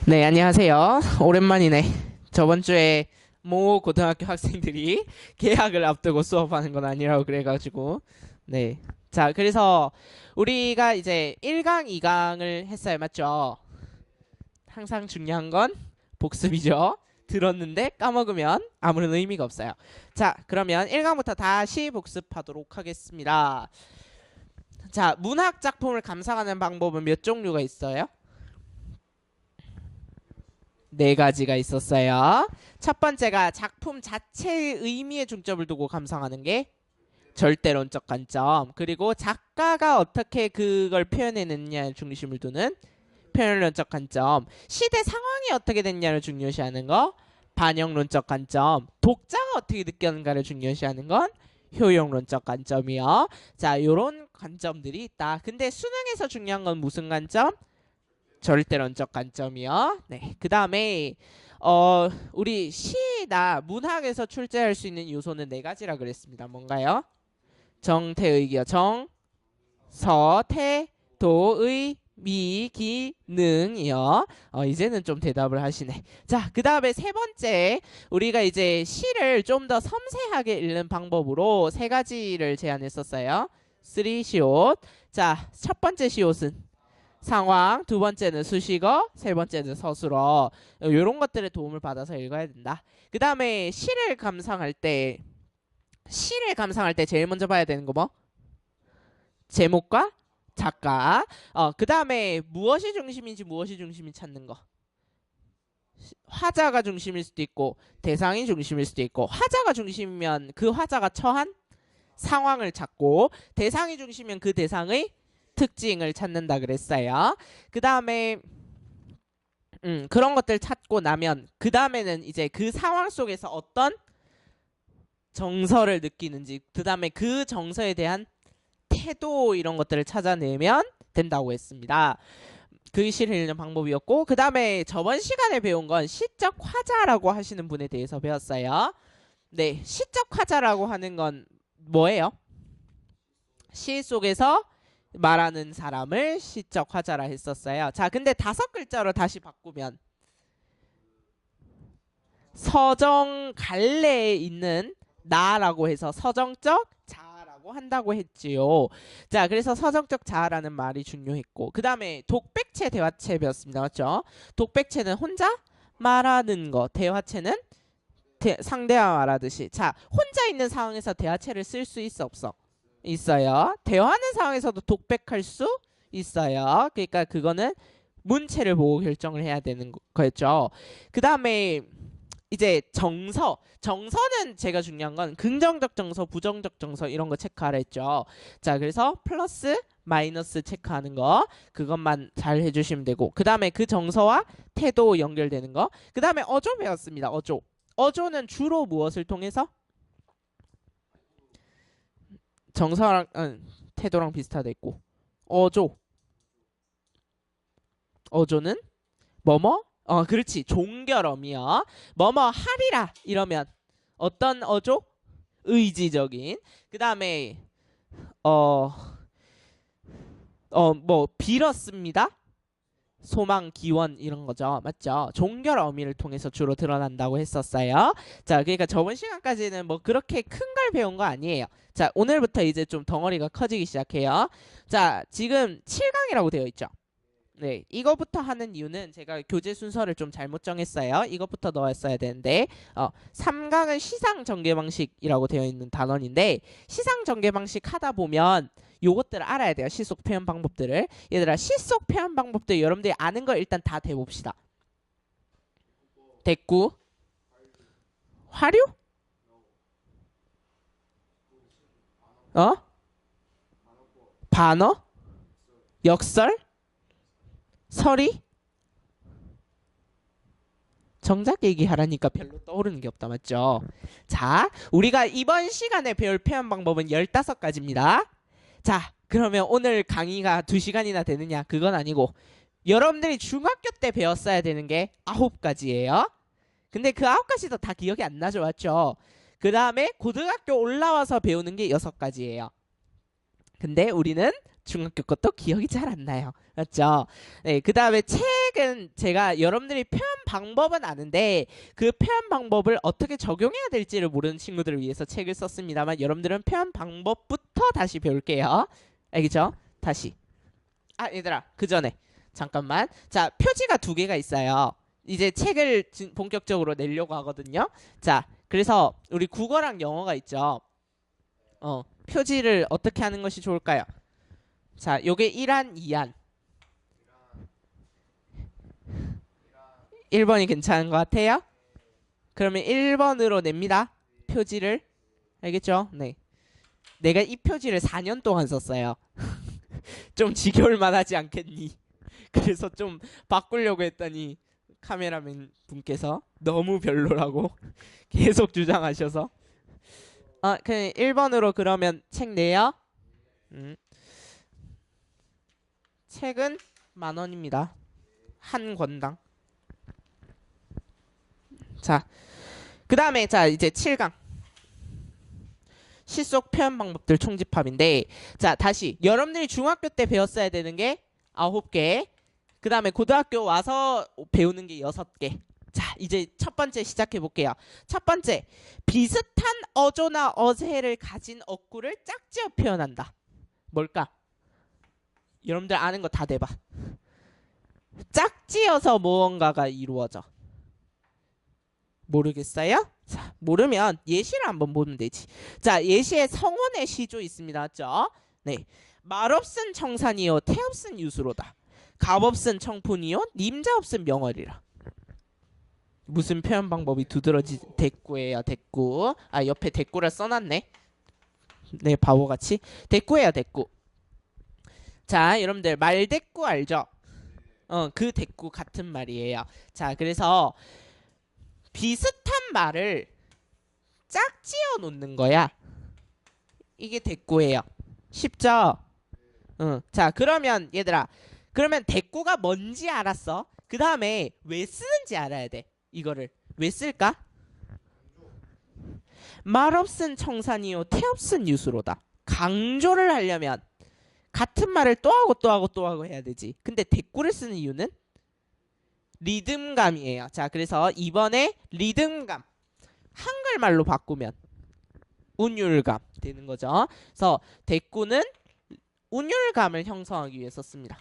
네, 안녕하세요. 오랜만이네. 저번 주에 모 고등학교 학생들이 개학을 앞두고 수업하는 건 아니라고 그래가지고. 네. 자, 그래서 우리가 이제 1강, 2강을 했어요. 맞죠? 항상 중요한 건 복습이죠. 들었는데 까먹으면 아무런 의미가 없어요. 자, 그러면 1강부터 다시 복습하도록 하겠습니다. 자, 문학 작품을 감상하는 방법은 몇 종류가 있어요? 네 가지가 있었어요. 첫 번째가 작품 자체의 의미에 중점을 두고 감상하는 게 절대론적 관점. 그리고 작가가 어떻게 그걸 표현해냈냐에 중심을 두는 표현론적 관점. 시대 상황이 어떻게 됐냐를 중요시하는 거 반영론적 관점. 독자가 어떻게 느꼈는가를 중요시하는 건 효용론적 관점이요. 자, 요런 관점들이 있다. 근데 수능에서 중요한 건 무슨 관점? 절대론적 관점이요. 네. 그 다음에 우리 시나 문학에서 출제할 수 있는 요소는 네 가지라 그랬습니다. 뭔가요? 정태의기요. 정, 서, 태, 도, 의, 미, 기, 능이요. 이제는 좀 대답을 하시네. 자, 그 다음에 세 번째, 우리가 이제 시를 좀 더 섬세하게 읽는 방법으로 세 가지를 제안했었어요. 쓰리 시옷. 자, 첫 번째 시옷은 상황, 두 번째는 수식어, 세 번째는 서술어. 이런 것들의 도움을 받아서 읽어야 된다. 그 다음에 시를 감상할 때 제일 먼저 봐야 되는 거 뭐? 제목과 작가. 그 다음에 무엇이 중심인지 무엇이 중심인지 찾는 거. 화자가 중심일 수도 있고 대상이 중심일 수도 있고, 화자가 중심이면 그 화자가 처한 상황을 찾고, 대상이 중심이면 그 대상의 특징을 찾는다 그랬어요. 그 다음에 그런 것들 찾고 나면 그 다음에는 이제 그 상황 속에서 어떤 정서를 느끼는지, 그 다음에 그 정서에 대한 태도, 이런 것들을 찾아내면 된다고 했습니다. 그 시를 읽는 방법이었고, 그 다음에 저번 시간에 배운 건 시적 화자라고 하시는 분에 대해서 배웠어요. 네, 시적 화자라고 하는 건 뭐예요? 시 속에서 말하는 사람을 시적 화자라 했었어요. 자, 근데 다섯 글자로 다시 바꾸면 서정 갈래에 있는 나라고 해서 서정적 자아라고 한다고 했지요. 자, 그래서 서정적 자아라는 말이 중요했고, 그 다음에 독백체, 대화체 배웠습니다. 맞죠? 독백체는 혼자 말하는 거, 대화체는 상대와 말하듯이. 자, 혼자 있는 상황에서 대화체를 쓸 수 있어 없어? 있어요. 대화하는 상황에서도 독백할 수 있어요. 그러니까 그거는 문체를 보고 결정을 해야 되는 거였죠. 그 다음에 이제 정서는 제가 중요한 건 긍정적 정서, 부정적 정서, 이런 거 체크하라 했죠. 자, 그래서 플러스 마이너스 체크하는 거, 그것만 잘 해주시면 되고, 그 다음에 그 정서와 태도 연결되는 거, 그 다음에 어조 배웠습니다. 어조는 주로 무엇을 통해서? 정서랑 태도랑 비슷하다 했고, 어조 어조는 뭐뭐, 그렇지, 종결어미요. 뭐뭐 하리라 이러면 어떤 어조? 의지적인. 그 다음에 뭐 빌었습니다, 소망, 기원, 이런 거죠. 맞죠? 종결 어미를 통해서 주로 드러난다고 했었어요. 자, 그러니까 저번 시간까지는 뭐 그렇게 큰 걸 배운 거 아니에요. 자, 오늘부터 이제 좀 덩어리가 커지기 시작해요. 자, 지금 7강이라고 되어 있죠. 네, 이거부터 하는 이유는 제가 교재 순서를 좀 잘못 정했어요. 이것부터 넣었어야 되는데, 3강은 시상 전개 방식이라고 되어 있는 단원인데, 시상 전개 방식 하다 보면 요것들을 알아야 돼요. 시속 표현 방법들을. 얘들아, 시속 표현 방법들 여러분들이 아는 거 일단 다 대봅시다. 대꾸, 화류, 어, 반어, 역설, 서리. 정작 얘기하라니까 별로 떠오르는 게 없다. 맞죠? 자, 우리가 이번 시간에 배울 표현 방법은 15가지입니다. 자, 그러면 오늘 강의가 2시간이나 되느냐? 그건 아니고, 여러분들이 중학교 때 배웠어야 되는 게 9가지예요. 근데 그 9가지도 다 기억이 안 나죠. 맞죠? 그 다음에 고등학교 올라와서 배우는 게 6가지예요. 근데 우리는 중학교 것도 기억이 잘 안 나요. 맞죠? 네, 그 다음에 책은 제가 여러분들이 표현 방법은 아는데 그 표현 방법을 어떻게 적용해야 될지를 모르는 친구들을 위해서 책을 썼습니다만 여러분들은 표현 방법부터 다시 배울게요. 알겠죠? 다시. 얘들아, 그 전에 잠깐만. 자, 표지가 두 개가 있어요. 이제 책을 본격적으로 내려고 하거든요. 자, 그래서 우리 국어랑 영어가 있죠. 표지를 어떻게 하는 것이 좋을까요? 자, 요게 1안, 2안. 1번이 괜찮은 것 같아요? 그러면 1번으로 냅니다. 표지를. 알겠죠? 네. 내가 이 표지를 4년 동안 썼어요. 좀 지겨울 만하지 않겠니? 그래서 좀 바꾸려고 했더니 카메라맨 분께서 너무 별로라고 계속 주장하셔서 그냥 1번으로 그러면 책 내요. 책은 10,000원입니다. 한 권당. 자, 그 다음에 자 이제 7강 시속 표현 방법들 총집합인데, 자 다시 여러분들이 중학교 때 배웠어야 되는 게 9개, 그 다음에 고등학교 와서 배우는 게 6개. 자, 이제 첫 번째 시작해 볼게요. 첫 번째, 비슷한 어조나 어세를 가진 어구를 짝지어 표현한다. 뭘까? 여러분들 아는 거 다 대봐. 짝지어서 무언가가 이루어져. 모르겠어요? 자, 모르면 예시를 한번 보면 되지. 자, 예시에 성원의 시조 있습니다. 맞죠? 네. 말없은 청산이요 태없은 유수로다. 값없은 청푼이요 님자없은 명월이라. 무슨 표현 방법이 두드러지? 대꾸예요. 대꾸. 옆에 대꾸를 써놨네. 네, 바보같이. 대꾸예요. 대꾸. 자, 여러분들 말대꾸 알죠? 그 대꾸 같은 말이에요. 자, 그래서 비슷한 말을 짝지어 놓는 거야. 이게 대꾸예요. 쉽죠? 자, 그러면 얘들아, 그러면 대꾸가 뭔지 알았어. 그 다음에 왜 쓰는지 알아야 돼. 이거를 왜 쓸까? 말없은 청산이요 태없은 유수로다. 강조를 하려면 같은 말을 또 하고 또 하고 또 하고 해야 되지. 근데 대꾸를 쓰는 이유는 리듬감이에요. 자, 그래서 이번에 리듬감 한글말로 바꾸면 운율감 되는 거죠. 그래서 대꾸는 운율감을 형성하기 위해 썼습니다.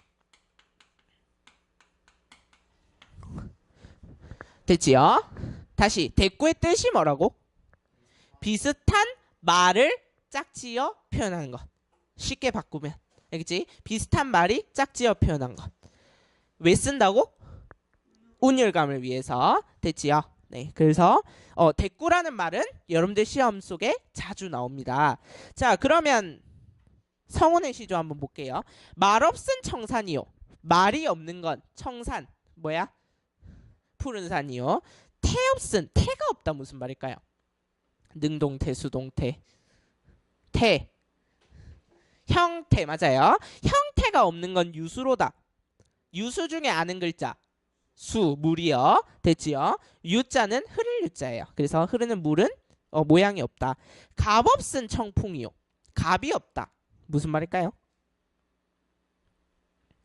됐지요? 다시 대꾸의 뜻이 뭐라고? 비슷한 말을 짝지어 표현하는 것. 쉽게 바꾸면 알겠지? 비슷한 말이 짝지어 표현한 것. 왜 쓴다고? 운율감을 위해서. 됐지요? 네, 그래서 대꾸라는 말은 여러분들 시험 속에 자주 나옵니다. 자, 그러면 성운의 시조 한번 볼게요. 말없은 청산이요. 말이 없는 건 청산. 뭐야? 푸른 산이요. 태없은, 태가 없다 무슨 말일까요? 능동태, 수동태. 태. 형태 맞아요. 형태가 없는 건 유수로다. 유수 중에 아는 글자. 수, 물이요. 됐지요? 유자는 흐를 유자예요. 그래서 흐르는 물은 모양이 없다. 값없은 청풍이요. 값이 없다. 무슨 말일까요?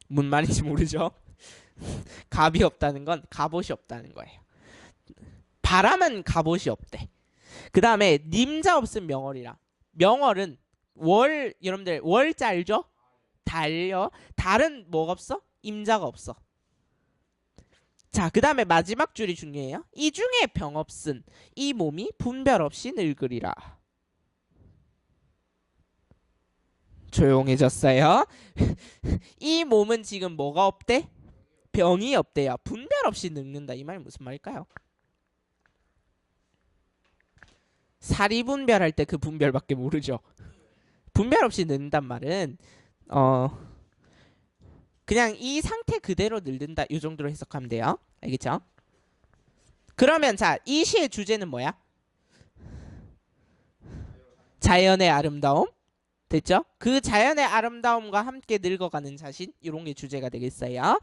뭔 말인지 모르죠? 값이 없다는 건 갑옷이 없다는 거예요. 바람은 갑옷이 없대. 그 다음에 님자 없은 명월이라. 명월은 월, 여러분들 월자 알죠? 달요. 달은 뭐가 없어? 임자가 없어. 자, 그 다음에 마지막 줄이 중요해요. 이 중에 병 없은 이 몸이 분별 없이 늙으리라. 조용해졌어요. 이 몸은 지금 뭐가 없대? 병이 없대요. 분별 없이 늙는다. 이 말 무슨 말일까요? 사리 분별할 때 그 분별밖에 모르죠. 분별 없이 늙는단 말은 그냥 이 상태 그대로 늙는다. 이 정도로 해석하면 돼요. 알겠죠? 그러면 자, 이 시의 주제는 뭐야? 자연의 아름다움. 됐죠? 그 자연의 아름다움과 함께 늙어가는 자신. 이런 게 주제가 되겠어요.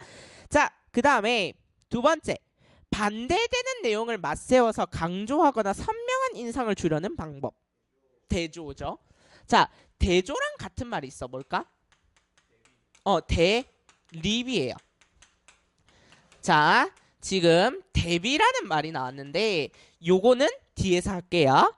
자, 그 다음에 두 번째. 반대되는 내용을 맞세워서 강조하거나 선명한 인상을 주려는 방법. 대조죠. 자, 대조랑 같은 말이 있어. 뭘까? 대립이에요. 자, 지금 대비라는 말이 나왔는데 요거는 뒤에서 할게요.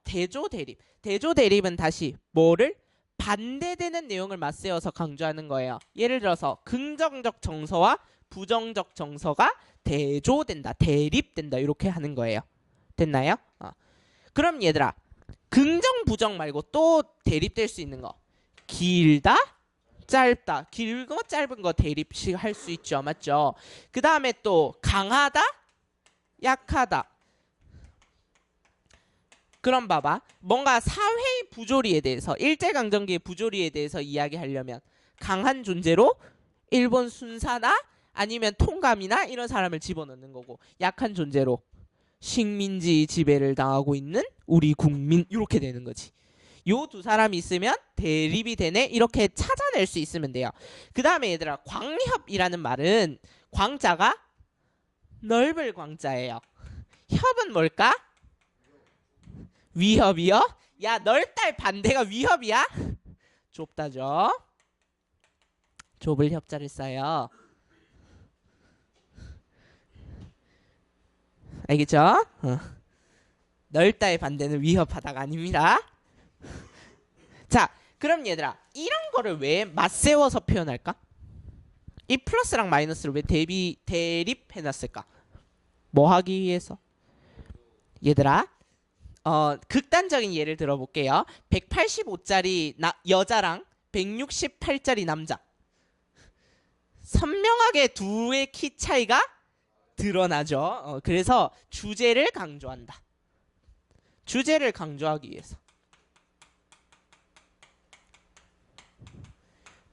대조 대립. 대조 대립은 다시 뭐를 반대되는 내용을 맞세워서 강조하는 거예요. 예를 들어서 긍정적 정서와 부정적 정서가 대조된다, 대립된다 이렇게 하는 거예요. 됐나요? 그럼 얘들아, 긍정 부정 말고 또 대립될 수 있는 거. 길다, 짧다. 길고 짧은 거 대립식 할 수 있죠. 맞죠? 그 다음에 또 강하다, 약하다. 그럼 봐봐. 뭔가 사회의 부조리에 대해서, 일제강점기의 부조리에 대해서 이야기하려면 강한 존재로 일본 순사나 아니면 통감이나 이런 사람을 집어넣는 거고, 약한 존재로 식민지 지배를 당하고 있는 우리 국민 이렇게 되는 거지. 요 두 사람이 있으면 대립이 되네 이렇게 찾아낼 수 있으면 돼요. 그 다음에 얘들아, 광협이라는 말은 광자가 넓을 광자예요. 협은 뭘까? 위협이요? 야, 넓다의 반대가 위협이야? 좁다죠. 좁을 협자를 써요. 알겠죠? 넓다의 반대는 위협하다가 아닙니다. 자, 그럼 얘들아, 이런 거를 왜 맞세워서 표현할까? 이 플러스랑 마이너스를 왜 대립해놨을까? 뭐 하기 위해서? 얘들아, 극단적인 예를 들어볼게요. 185짜리 여자랑 168짜리 남자. 선명하게 두의 키 차이가 드러나죠. 그래서 주제를 강조한다. 주제를 강조하기 위해서.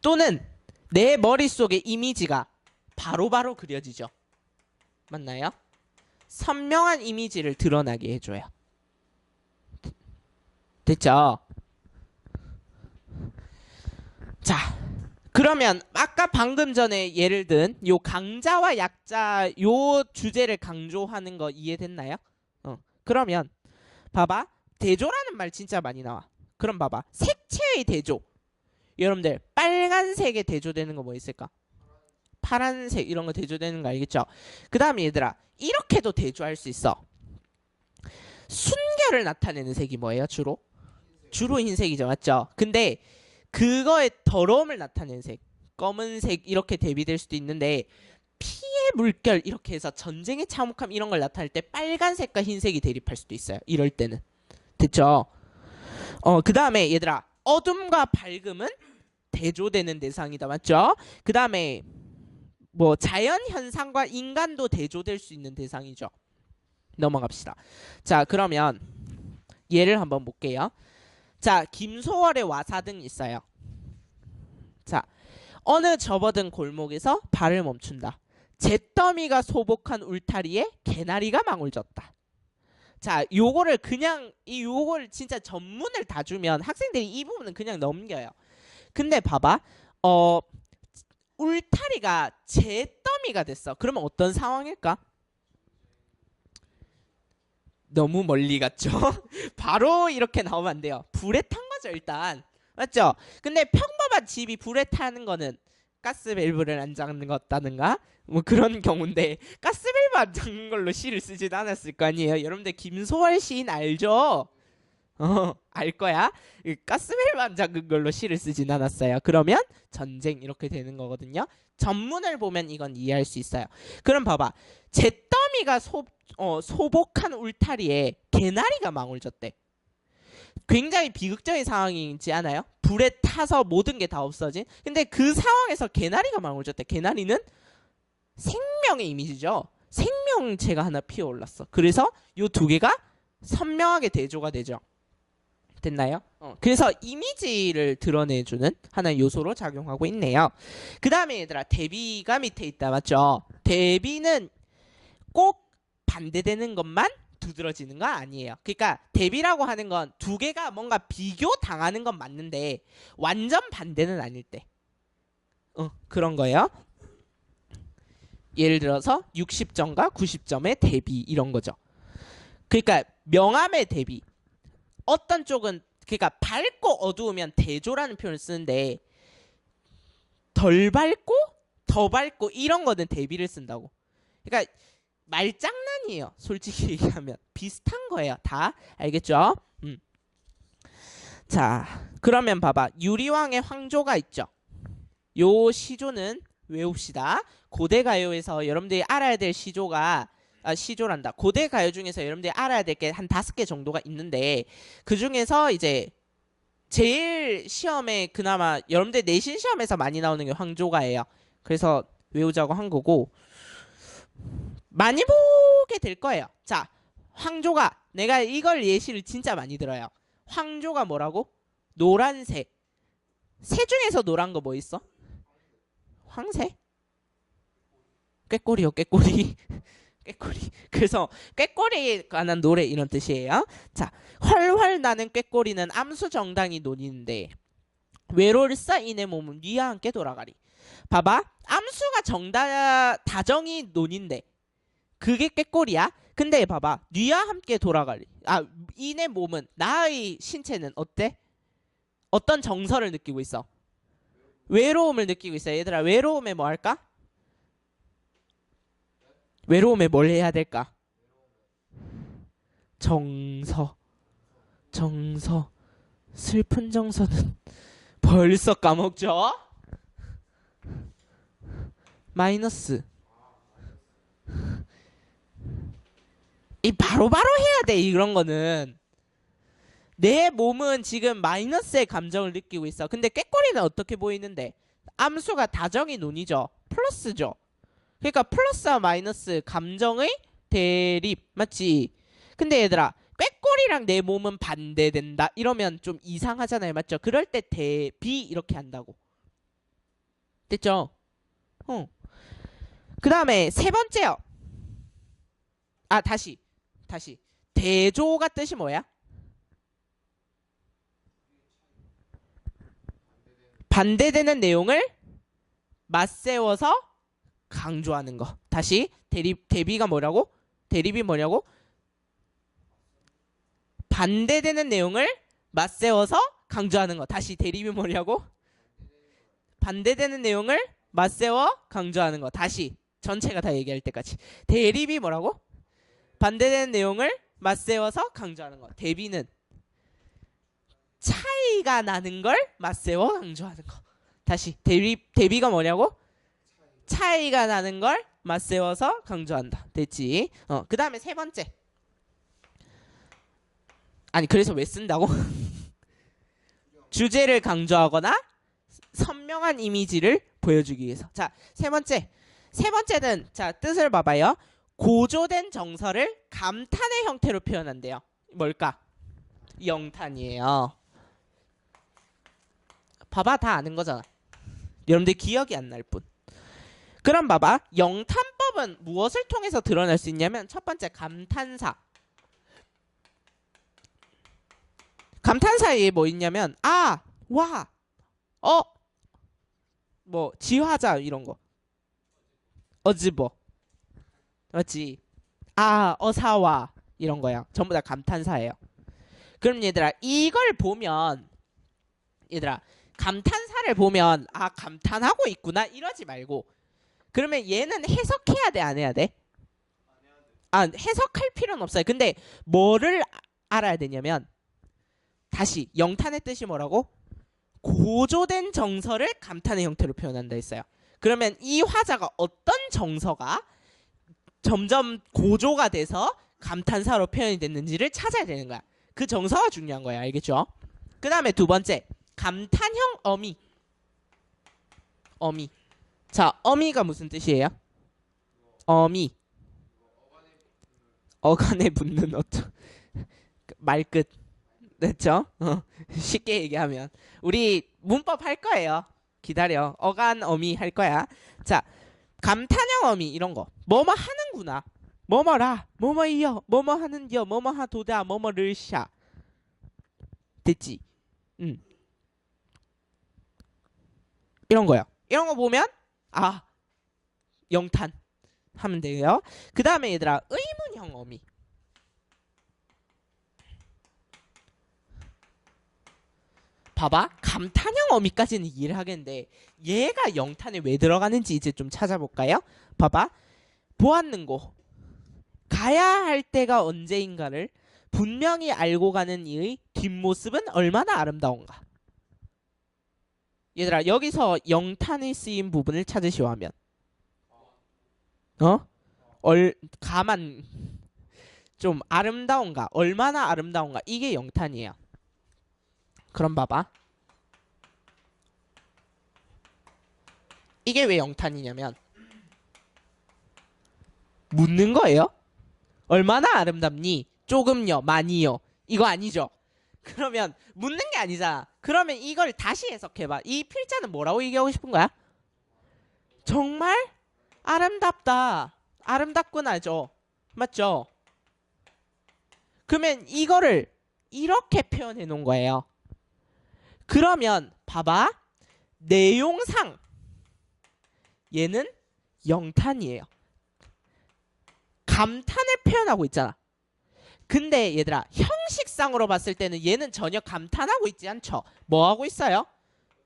또는 내 머릿속에 이미지가 바로바로 그려지죠. 맞나요? 선명한 이미지를 드러나게 해줘요. 됐죠? 자, 그러면 아까 방금 전에 예를 든 요 강자와 약자 요 주제를 강조하는 거 이해됐나요? 그러면 봐봐. 대조라는 말 진짜 많이 나와. 그럼 봐봐. 색채의 대조. 여러분들 빨간색에 대조되는 거 뭐 있을까? 파란색 이런 거 대조되는 거 알겠죠? 그 다음에 얘들아, 이렇게도 대조할 수 있어. 순결을 나타내는 색이 뭐예요? 주로 흰색이죠. 맞죠? 근데 그거의 더러움을 나타내는 색, 검은색 이렇게 대비될 수도 있는데, 피의 물결 이렇게 해서 전쟁의 참혹함 이런 걸 나타낼 때 빨간색과 흰색이 대립할 수도 있어요. 이럴 때는. 됐죠? 그 다음에 얘들아, 어둠과 밝음은 대조되는 대상이다. 맞죠? 그 다음에 뭐 자연 현상과 인간도 대조될 수 있는 대상이죠. 넘어갑시다. 자, 그러면 예를 한번 볼게요. 자, 김소월의 와사등 있어요. 자, 어느 접어든 골목에서 발을 멈춘다. 잿더미가 소복한 울타리에 개나리가 망울졌다. 자, 요거를 그냥 요걸 진짜 전문을 다 주면 학생들이 이 부분은 그냥 넘겨요. 근데 봐봐. 울타리가 잿더미가 됐어. 그러면 어떤 상황일까? 너무 멀리 갔죠? 바로 이렇게 나오면 안 돼요. 불에 탄 거죠, 일단. 맞죠? 근데 평범한 집이 불에 타는 거는 가스밸브를 안 잠갔다든가 뭐 그런 경우인데, 가스밸브 안 잠근 걸로 시를 쓰진 않았을 거 아니에요. 여러분들 김소월 시인 알죠? 알 거야. 가스밸브 안 잠근 걸로 시를 쓰진 않았어요. 그러면 전쟁 이렇게 되는 거거든요. 전문을 보면 이건 이해할 수 있어요. 그럼 봐봐. 잿더미가 소복한 울타리에 개나리가 망울졌대. 굉장히 비극적인 상황이지 않아요? 불에 타서 모든 게 다 없어진. 근데 그 상황에서 개나리가 망울졌대. 개나리는 생명의 이미지죠. 생명체가 하나 피어올랐어. 그래서 이 두 개가 선명하게 대조가 되죠. 됐나요? 그래서 이미지를 드러내주는 하나의 요소로 작용하고 있네요. 그 다음에 얘들아, 대비가 밑에 있다. 맞죠? 대비는 꼭 반대되는 것만 두드러지는 건 아니에요. 그러니까 대비라고 하는 건 두 개가 뭔가 비교 당하는 건 맞는데 완전 반대는 아닐 때. 그런 거예요. 예를 들어서 60점과 90점의 대비 이런 거죠. 그러니까 명암의 대비. 어떤 쪽은 그러니까 밝고 어두우면 대조라는 표현을 쓰는데 덜 밝고 더 밝고 이런 거는 대비를 쓴다고. 그러니까 말장난이에요. 솔직히 얘기하면 비슷한 거예요. 다 알겠죠? 자, 그러면 봐봐. 유리왕의 황조가 있죠. 요 시조는 외웁시다. 고대 가요에서 여러분들이 알아야 될 시조가 시조란다. 고대 가요 중에서 여러분들이 알아야 될 게 한 5개 정도가 있는데 그 중에서 이제 제일 시험에 그나마 여러분들 내신 시험에서 많이 나오는 게 황조가예요. 그래서 외우자고 한 거고 많이 보게 될 거예요. 자, 황조가 내가 이걸 예시를 진짜 많이 들어요. 황조가 뭐라고? 노란색. 새 중에서 노란 거 뭐 있어? 황새? 꾀꼬리요, 꾀꼬리. 꾀꼬리. 그래서 꾀꼬리에 관한 노래 이런 뜻이에요. 자, 훨훨 나는 꾀꼬리는 암수 정당이 논이는데 외로울싸 이내 몸은 니와 함께 돌아가리. 봐봐. 암수가 다정이 논인데 그게 꾀꼬리야. 근데 봐봐. 니와 함께 돌아가리. 이내 몸은 나의 신체는 어때? 어떤 정서를 느끼고 있어? 외로움을 느끼고 있어. 얘들아, 외로움에 뭐 할까? 외로움에 뭘 해야 될까? 정서. 슬픈 정서는 벌써 까먹죠? 마이너스. 이 바로바로 해야 돼. 이런 거는. 내 몸은 지금 마이너스의 감정을 느끼고 있어. 근데 꾀꼬리는 어떻게 보이는데? 암수가 다정이 논이죠. 플러스죠. 그러니까 플러스와 마이너스 감정의 대립. 맞지? 근데 얘들아, 꾀꼬리랑 내 몸은 반대된다. 이러면 좀 이상하잖아요. 맞죠? 그럴 때 대비 이렇게 한다고. 됐죠? 그 다음에 세 번째요. 다시. 대조가 뜻이 뭐야? 반대되는 내용을 맞세워서 강조하는 거. 다시 대비가 뭐라고? 대립이 뭐냐고? 반대되는 내용을 맞세워서 강조하는 거. 다시 대립이 뭐냐고? 반대되는 내용을 맞세워 강조하는 거. 다시 전체가 다 얘기할 때까지. 대립이 뭐라고? 반대되는 내용을 맞세워서 강조하는 거. 대비는 차이가 나는 걸 맞세워 강조하는 거. 다시 대비가 뭐냐고? 차이가 나는 걸 맞세워서 강조한다. 됐지? 그 다음에 세 번째. 그래서 왜 쓴다고? 주제를 강조하거나 선명한 이미지를 보여주기 위해서. 자, 세 번째는 자, 뜻을 봐봐요. 고조된 정서를 감탄의 형태로 표현한대요. 뭘까? 영탄이에요. 봐봐, 다 아는 거잖아. 여러분들 기억이 안 날 뿐. 그럼 봐봐. 영탄법은 무엇을 통해서 드러날 수 있냐면 첫 번째 감탄사. 감탄사에 뭐 있냐면 와, 뭐 지화자 이런 거. 어즈버. 맞지? 어사와 이런 거야. 전부 다 감탄사예요. 그럼 얘들아 이걸 보면 얘들아 감탄사를 보면 감탄하고 있구나 이러지 말고 그러면 얘는 해석해야 돼 안 해야 돼? 해석할 필요는 없어요. 근데 뭐를 알아야 되냐면 다시 영탄의 뜻이 뭐라고? 고조된 정서를 감탄의 형태로 표현한다 했어요. 그러면 이 화자가 어떤 정서가 점점 고조가 돼서 감탄사로 표현이 됐는지를 찾아야 되는 거야. 그 정서가 중요한 거야. 알겠죠? 그 다음에 두 번째 감탄형 어미. 자, 어미가 무슨 뜻이에요? 어미. 어간에 붙는 말끝. 됐죠? 쉽게 얘기하면 우리 문법 할 거예요. 기다려. 어간 어미 할 거야. 자, 감탄형 어미 이런 거. 뭐뭐 하는구나. 뭐뭐라. 뭐뭐이여. 뭐뭐 하는겨. 뭐뭐 하도다. 뭐뭐를 샤. 됐지? 이런 거요. 이런 거 보면 영탄 하면 돼요. 그 다음에 얘들아 의문형 어미. 봐봐. 감탄형 어미까지는 이해를 하겠는데 얘가 영탄에 왜 들어가는지 이제 좀 찾아볼까요? 봐봐. 보았는고 가야 할 때가 언제인가를 분명히 알고 가는 이의 뒷모습은 얼마나 아름다운가. 얘들아 여기서 영탄이 쓰인 부분을 찾으시오 하면 가만 좀 아름다운가 얼마나 아름다운가 이게 영탄이에요. 그럼 봐봐. 이게 왜 영탄이냐면 묻는 거예요. 얼마나 아름답니? 조금요? 많이요? 이거 아니죠? 그러면 묻는 게 아니잖아. 그러면 이걸 다시 해석해봐. 이 필자는 뭐라고 얘기하고 싶은 거야? 정말 아름답다. 아름답구나죠. 맞죠? 그러면 이거를 이렇게 표현해 놓은 거예요. 그러면 봐봐. 내용상 얘는 영탄이에요. 감탄을 표현하고 있잖아. 근데 얘들아 형식상으로 봤을 때는 얘는 전혀 감탄하고 있지 않죠. 뭐 하고 있어요?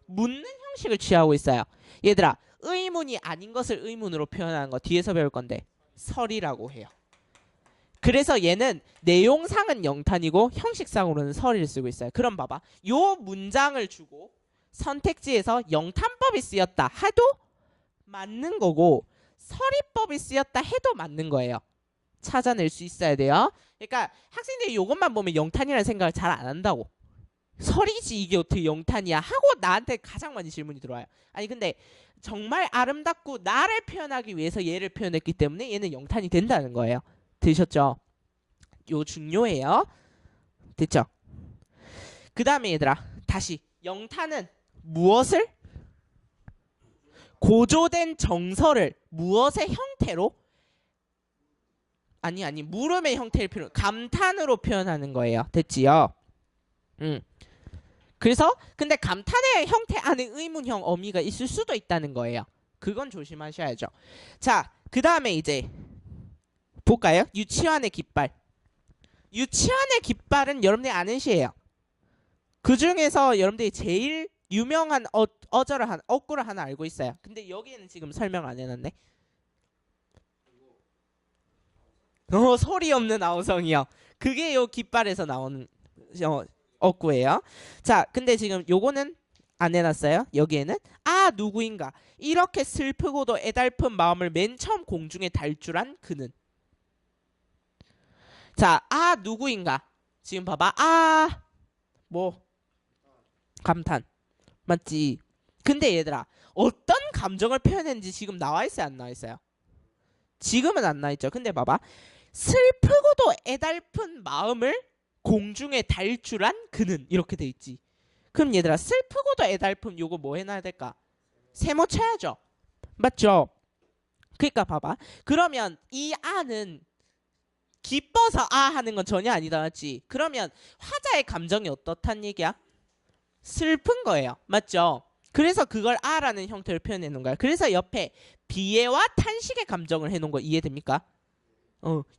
묻는 형식을 취하고 있어요. 얘들아 의문이 아닌 것을 의문으로 표현하는 거 뒤에서 배울 건데 설이라고 해요. 그래서 얘는 내용상은 영탄이고 형식상으로는 설이를 쓰고 있어요. 그럼 봐봐. 요 문장을 주고 선택지에서 영탄법이 쓰였다 해도 맞는 거고 설이법이 쓰였다 해도 맞는 거예요. 찾아낼 수 있어야 돼요. 그러니까 학생들이 이것만 보면 영탄이라는 생각을 잘 안 한다고. 설이지 이게 어떻게 영탄이야 하고 나한테 가장 많이 질문이 들어와요. 아니 근데 정말 아름답고 나를 표현하기 위해서 얘를 표현했기 때문에 얘는 영탄이 된다는 거예요. 되셨죠? 요 중요해요. 됐죠? 그 다음에 얘들아 다시 영탄은 무엇을? 고조된 정서를 무엇의 형태로? 아니 물음의 형태를 감탄으로 표현하는 거예요. 됐지요? 그래서 근데 감탄의 형태 안에 의문형 어미가 있을 수도 있다는 거예요. 그건 조심하셔야죠. 자, 그 다음에 이제 볼까요? 유치원의 깃발. 유치원의 깃발은 여러분들이 아는 시예요. 그 중에서 여러분들이 제일 유명한 어구를 하나 알고 있어요. 근데 여기에는 지금 설명 안 해놨네. 소리 없는 아우성이요. 그게 요 깃발에서 나오는 어구예요. 자, 근데 지금 요거는 안 해놨어요. 여기에는 누구인가 이렇게 슬프고도 애달픈 마음을 맨 처음 공중에 달줄한 그는. 자, 누구인가 지금 봐봐. 뭐 감탄 맞지? 근데 얘들아 어떤 감정을 표현했는지 지금 나와 있어요 안 나와 있어요? 지금은 안 나와 있죠. 근데 봐봐. 슬프고도 애달픈 마음을 공중에 달줄한 그는 이렇게 돼 있지. 그럼 얘들아 슬프고도 애달픈 요거 뭐 해놔야 될까? 세모 쳐야죠. 맞죠? 그러니까 봐봐. 그러면 이 아는 기뻐서 하는 건 전혀 아니다. 맞지? 그러면 화자의 감정이 어떻단 얘기야? 슬픈 거예요. 맞죠? 그래서 그걸 라는 형태로 표현해 놓은 거야. 그래서 옆에 비애와 탄식의 감정을 해놓은 거 이해됩니까?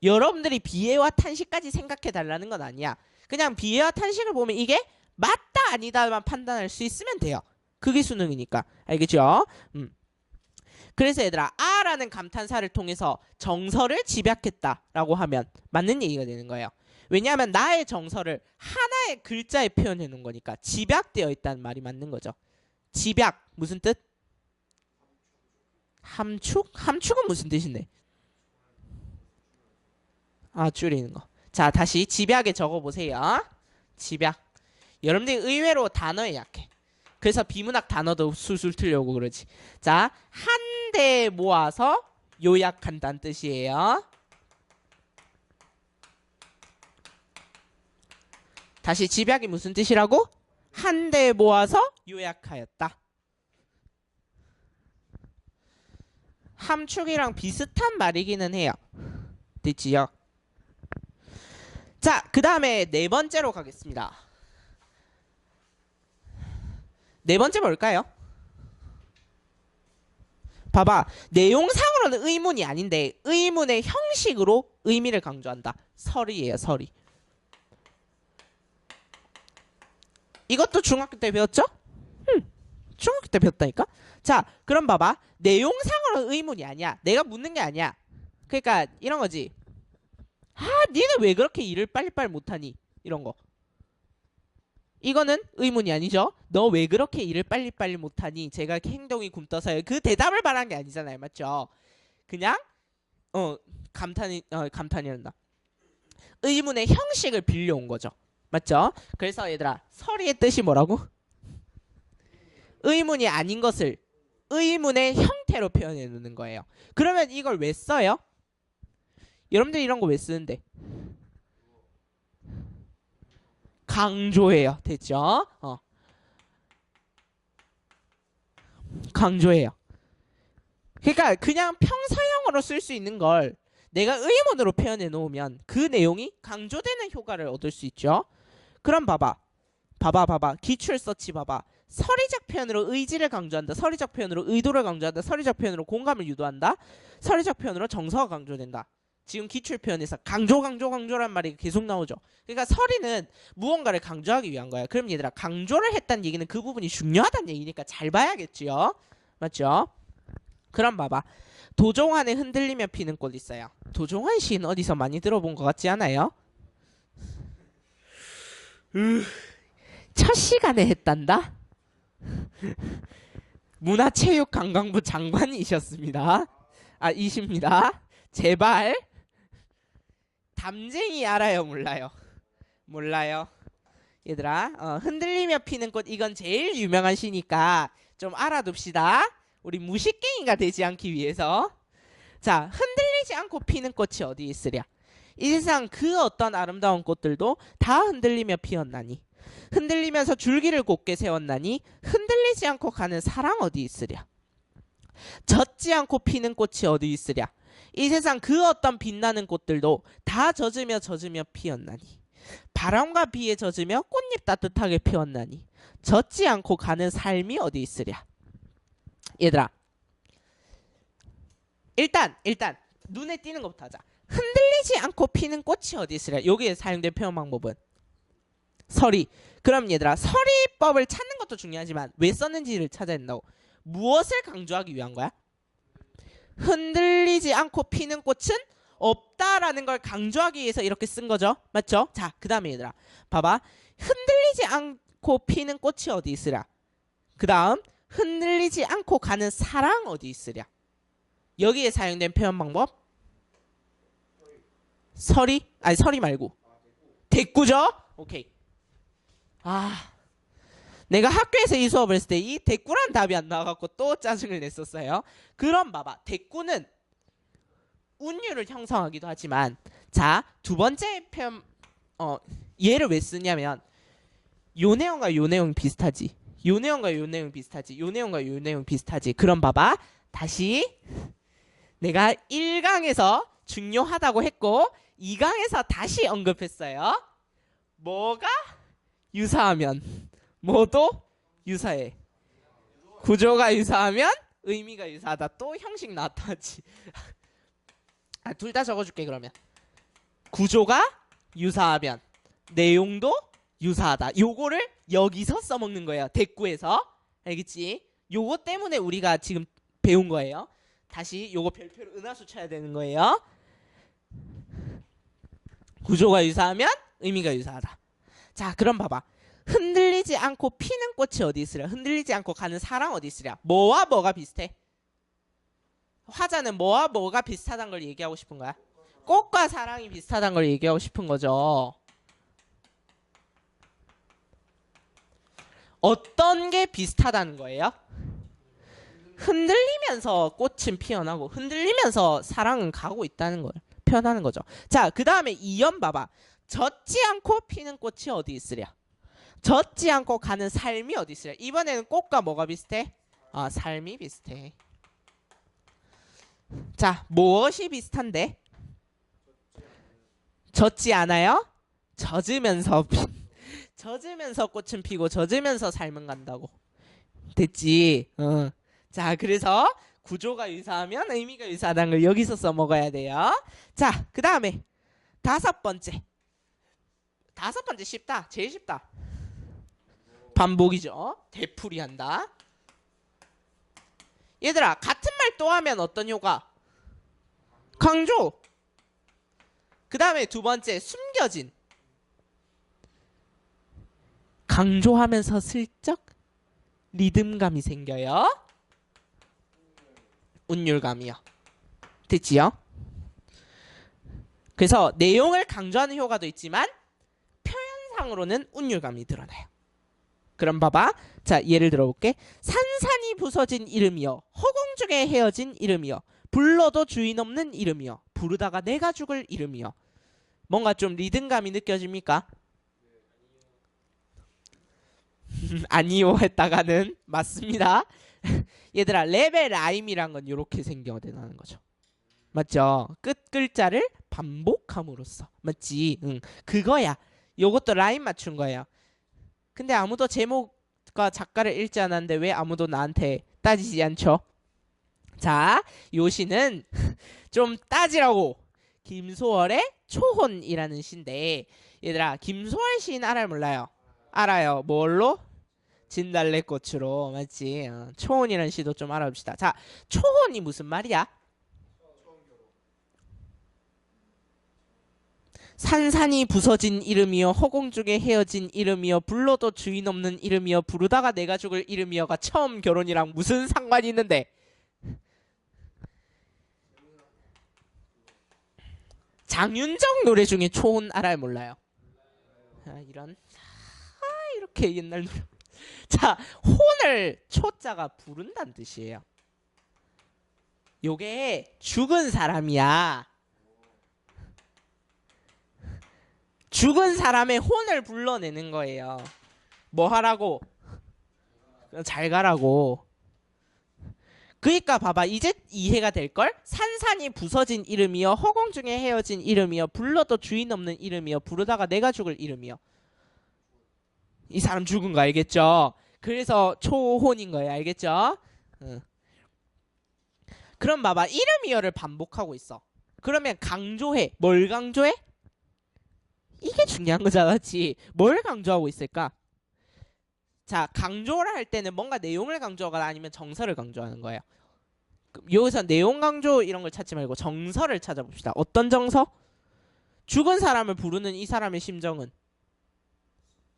여러분들이 비애와 탄식까지 생각해 달라는 건 아니야. 그냥 비애와 탄식을 보면 이게 맞다 아니다만 판단할 수 있으면 돼요. 그게 수능이니까. 알겠죠? 그래서 얘들아 라는 감탄사를 통해서 정서를 집약했다라고 하면 맞는 얘기가 되는 거예요. 왜냐하면 나의 정서를 하나의 글자에 표현해 놓은 거니까 집약되어 있다는 말이 맞는 거죠. 집약 무슨 뜻? 함축? 함축은 무슨 뜻인데? 줄이는 거. 자 다시 집약에 적어보세요. 집약. 여러분들이 의외로 단어에 약해. 그래서 비문학 단어도 술술 틀려고 그러지. 자, 한데 모아서 요약한다는 뜻이에요. 다시 집약이 무슨 뜻이라고? 한데 모아서 요약하였다. 함축이랑 비슷한 말이기는 해요. 됐지요? 자, 그 다음에 네 번째로 가겠습니다. 네 번째 뭘까요? 봐봐. 내용상으로는 의문이 아닌데 의문의 형식으로 의미를 강조한다. 설이에요. 설이. 중학교 때 배웠죠? 중학교 때 배웠다니까? 자, 그럼 봐봐. 내용상으로는 의문이 아니야. 내가 묻는 게 아니야. 그러니까 이런 거지. 아, 니는 왜 그렇게 일을 빨리빨리 못하니? 이런 거. 이거는 의문이 아니죠. 너 왜 그렇게 일을 빨리빨리 못하니? 제가 행동이 굼떠서요. 그 대답을 말한 게 아니잖아요. 맞죠? 그냥 감탄이란다. 의문의 형식을 빌려온 거죠. 맞죠? 그래서 얘들아, 서리의 뜻이 뭐라고? 의문이 아닌 것을 의문의 형태로 표현해 놓는 거예요. 그러면 이걸 왜 써요? 여러분들 이런 거 왜 쓰는데? 강조해요. 됐죠? 강조해요. 그러니까 그냥 평서형으로 쓸 수 있는 걸 내가 의문으로 표현해 놓으면 그 내용이 강조되는 효과를 얻을 수 있죠. 그럼 봐봐. 기출 서치 봐봐. 서리적 표현으로 의지를 강조한다. 서리적 표현으로 의도를 강조한다. 서리적 표현으로 공감을 유도한다. 서리적 표현으로 정서가 강조된다. 지금 기출 표현에서 강조란 말이 계속 나오죠. 그러니까 서리는 무언가를 강조하기 위한 거야. 그럼 얘들아, 강조를 했다는 얘기는 그 부분이 중요하다는 얘기니까 잘 봐야겠지요. 맞죠? 그럼 봐봐. 도종환의 흔들리며 피는 꽃 있어요. 도종환 시인 어디서 많이 들어본 것 같지 않아요? 첫 시간에 했단다? 문화체육관광부 장관이셨습니다. 이십니다. 제발. 담쟁이 알아요, 몰라요? 몰라요. 얘들아, 흔들리며 피는 꽃, 이건 제일 유명한 시니까 좀 알아둡시다. 우리 무식갱이가 되지 않기 위해서. 자, 흔들리지 않고 피는 꽃이 어디 있으랴? 이 세상 그 어떤 아름다운 꽃들도 다 흔들리며 피었나니, 흔들리면서 줄기를 곧게 세웠나니, 흔들리지 않고 가는 사랑 어디 있으랴? 젖지 않고 피는 꽃이 어디 있으랴? 이 세상 그 어떤 빛나는 꽃들도 다 젖으며 피었나니, 바람과 비에 젖으며 꽃잎 따뜻하게 피었나니, 젖지 않고 가는 삶이 어디 있으랴? 얘들아, 일단 눈에 띄는 것부터 하자. 흔들리지 않고 피는 꽃이 어디 있으랴? 여기에 사용된 표현 방법은 서리. 그럼 얘들아, 서리법을 찾는 것도 중요하지만 왜 썼는지를 찾아야 된다고. 무엇을 강조하기 위한 거야? 흔들리지 않고 피는 꽃은 없다라는 걸 강조하기 위해서 이렇게 쓴 거죠. 맞죠? 자, 그 다음에 얘들아, 봐봐. 흔들리지 않고 피는 꽃이 어디 있으랴? 그 다음, 흔들리지 않고 가는 사랑 어디 있으랴? 여기에 사용된 표현 방법? 서리? 아니, 서리 말고 대꾸죠? 오케이. 내가 학교에서 이 수업을 했을 때 이 대꾸란 답이 안 나와갖고 또 짜증을 냈었어요. 그럼 봐봐. 대꾸는 운율을 형성하기도 하지만, 자, 두 번째 표현, 얘를 왜 쓰냐면 요 내용과 요 내용 비슷하지. 요 내용과 요 내용 비슷하지. 요 내용과 요 내용 비슷하지. 그럼 봐봐. 다시 내가 1강에서 중요하다고 했고 2강에서 다시 언급했어요. 뭐가 유사하면 뭐도 유사해. 구조가 유사하면 의미가 유사하다. 또 형식 나왔다 하지. 둘 다 적어줄게. 그러면 구조가 유사하면 내용도 유사하다. 요거를 여기서 써먹는 거예요. 대꾸에서. 알겠지? 요거 때문에 우리가 지금 배운 거예요. 다시 요거 별표로 은하수 쳐야 되는 거예요. 구조가 유사하면 의미가 유사하다. 자, 그럼 봐봐. 흔들리지 않고 피는 꽃이 어디 있으랴? 흔들리지 않고 가는 사랑 어디 있으랴? 뭐와 뭐가 비슷해? 화자는 뭐와 뭐가 비슷하다는 걸 얘기하고 싶은 거야? 꽃과 사랑이 비슷하다는 걸 얘기하고 싶은 거죠. 어떤 게 비슷하다는 거예요? 흔들리면서 꽃은 피어나고 흔들리면서 사랑은 가고 있다는 걸 표현하는 거죠. 자, 그 다음에 2연 봐봐. 젖지 않고 피는 꽃이 어디 있으랴? 젖지 않고 가는 삶이 어디 있으랴? 이번에는 꽃과 뭐가 비슷해? 삶이 비슷해. 자, 무엇이 비슷한데? 젖지 않아요? 젖으면서 젖으면서 꽃은 피고 젖으면서 삶은 간다고. 됐지? 자, 그래서 구조가 유사하면 의미가 유사하다는 걸 여기서 써먹어야 돼요. 자, 그 다음에 5번째. 5번째 쉽다. 제일 쉽다. 반복이죠. 되풀이한다. 얘들아, 같은 말 또 하면 어떤 효과? 강조. 그 다음에 두 번째, 숨겨진. 강조하면서 슬쩍 리듬감이 생겨요. 운율감이요. 됐지요? 그래서 내용을 강조하는 효과도 있지만 표현상으로는 운율감이 드러나요. 그럼 봐봐. 자, 예를 들어볼게. 산산이 부서진 이름이여, 허공 중에 헤어진 이름이여, 불러도 주인 없는 이름이여, 부르다가 내가 죽을 이름이여. 뭔가 좀 리듬감이 느껴집니까? 아니요 했다가는 맞습니다. 얘들아, 랩의 라임이란 건 이렇게 생겨나는 거죠. 맞죠? 끝 글자를 반복함으로써. 맞지? 응, 그거야. 요것도 라임 맞춘 거예요. 근데 아무도 제목과 작가를 읽지 않았는데 왜 아무도 나한테 따지지 않죠? 자, 요 시는 좀 따지라고. 김소월의 초혼이라는 시인데, 얘들아, 김소월 시인 알아요, 몰라요? 알아요. 뭘로? 진달래꽃으로. 맞지? 초혼이라는 시도 좀 알아봅시다. 자, 초혼이 무슨 말이야? 산산이 부서진 이름이여, 허공 중에 헤어진 이름이여, 불러도 주인 없는 이름이여, 부르다가 내가 죽을 이름이여가 처음 결혼이랑 무슨 상관이 있는데? 장윤정 노래 중에 초혼 알아요, 몰라요? 이런 이렇게 옛날 노래. 자, 혼을 초자가 부른다는 뜻이에요. 요게 죽은 사람이야. 죽은 사람의 혼을 불러내는 거예요. 뭐 하라고? 잘 가라고. 그러니까 봐봐, 이제 이해가 될걸? 산산이 부서진 이름이여, 허공 중에 헤어진 이름이여, 불러도 주인 없는 이름이여, 부르다가 내가 죽을 이름이여. 이 사람 죽은 거 알겠죠? 그래서 초혼인 거예요. 알겠죠? 그럼 봐봐, 이름이여를 반복하고 있어. 그러면 강조해. 뭘 강조해? 이게 중요한 거잖아. 맞지? 뭘 강조하고 있을까? 자, 강조를 할 때는 뭔가 내용을 강조하거나 아니면 정서를 강조하는 거예요. 여기서 내용 강조 이런 걸 찾지 말고 정서를 찾아봅시다. 어떤 정서? 죽은 사람을 부르는 이 사람의 심정은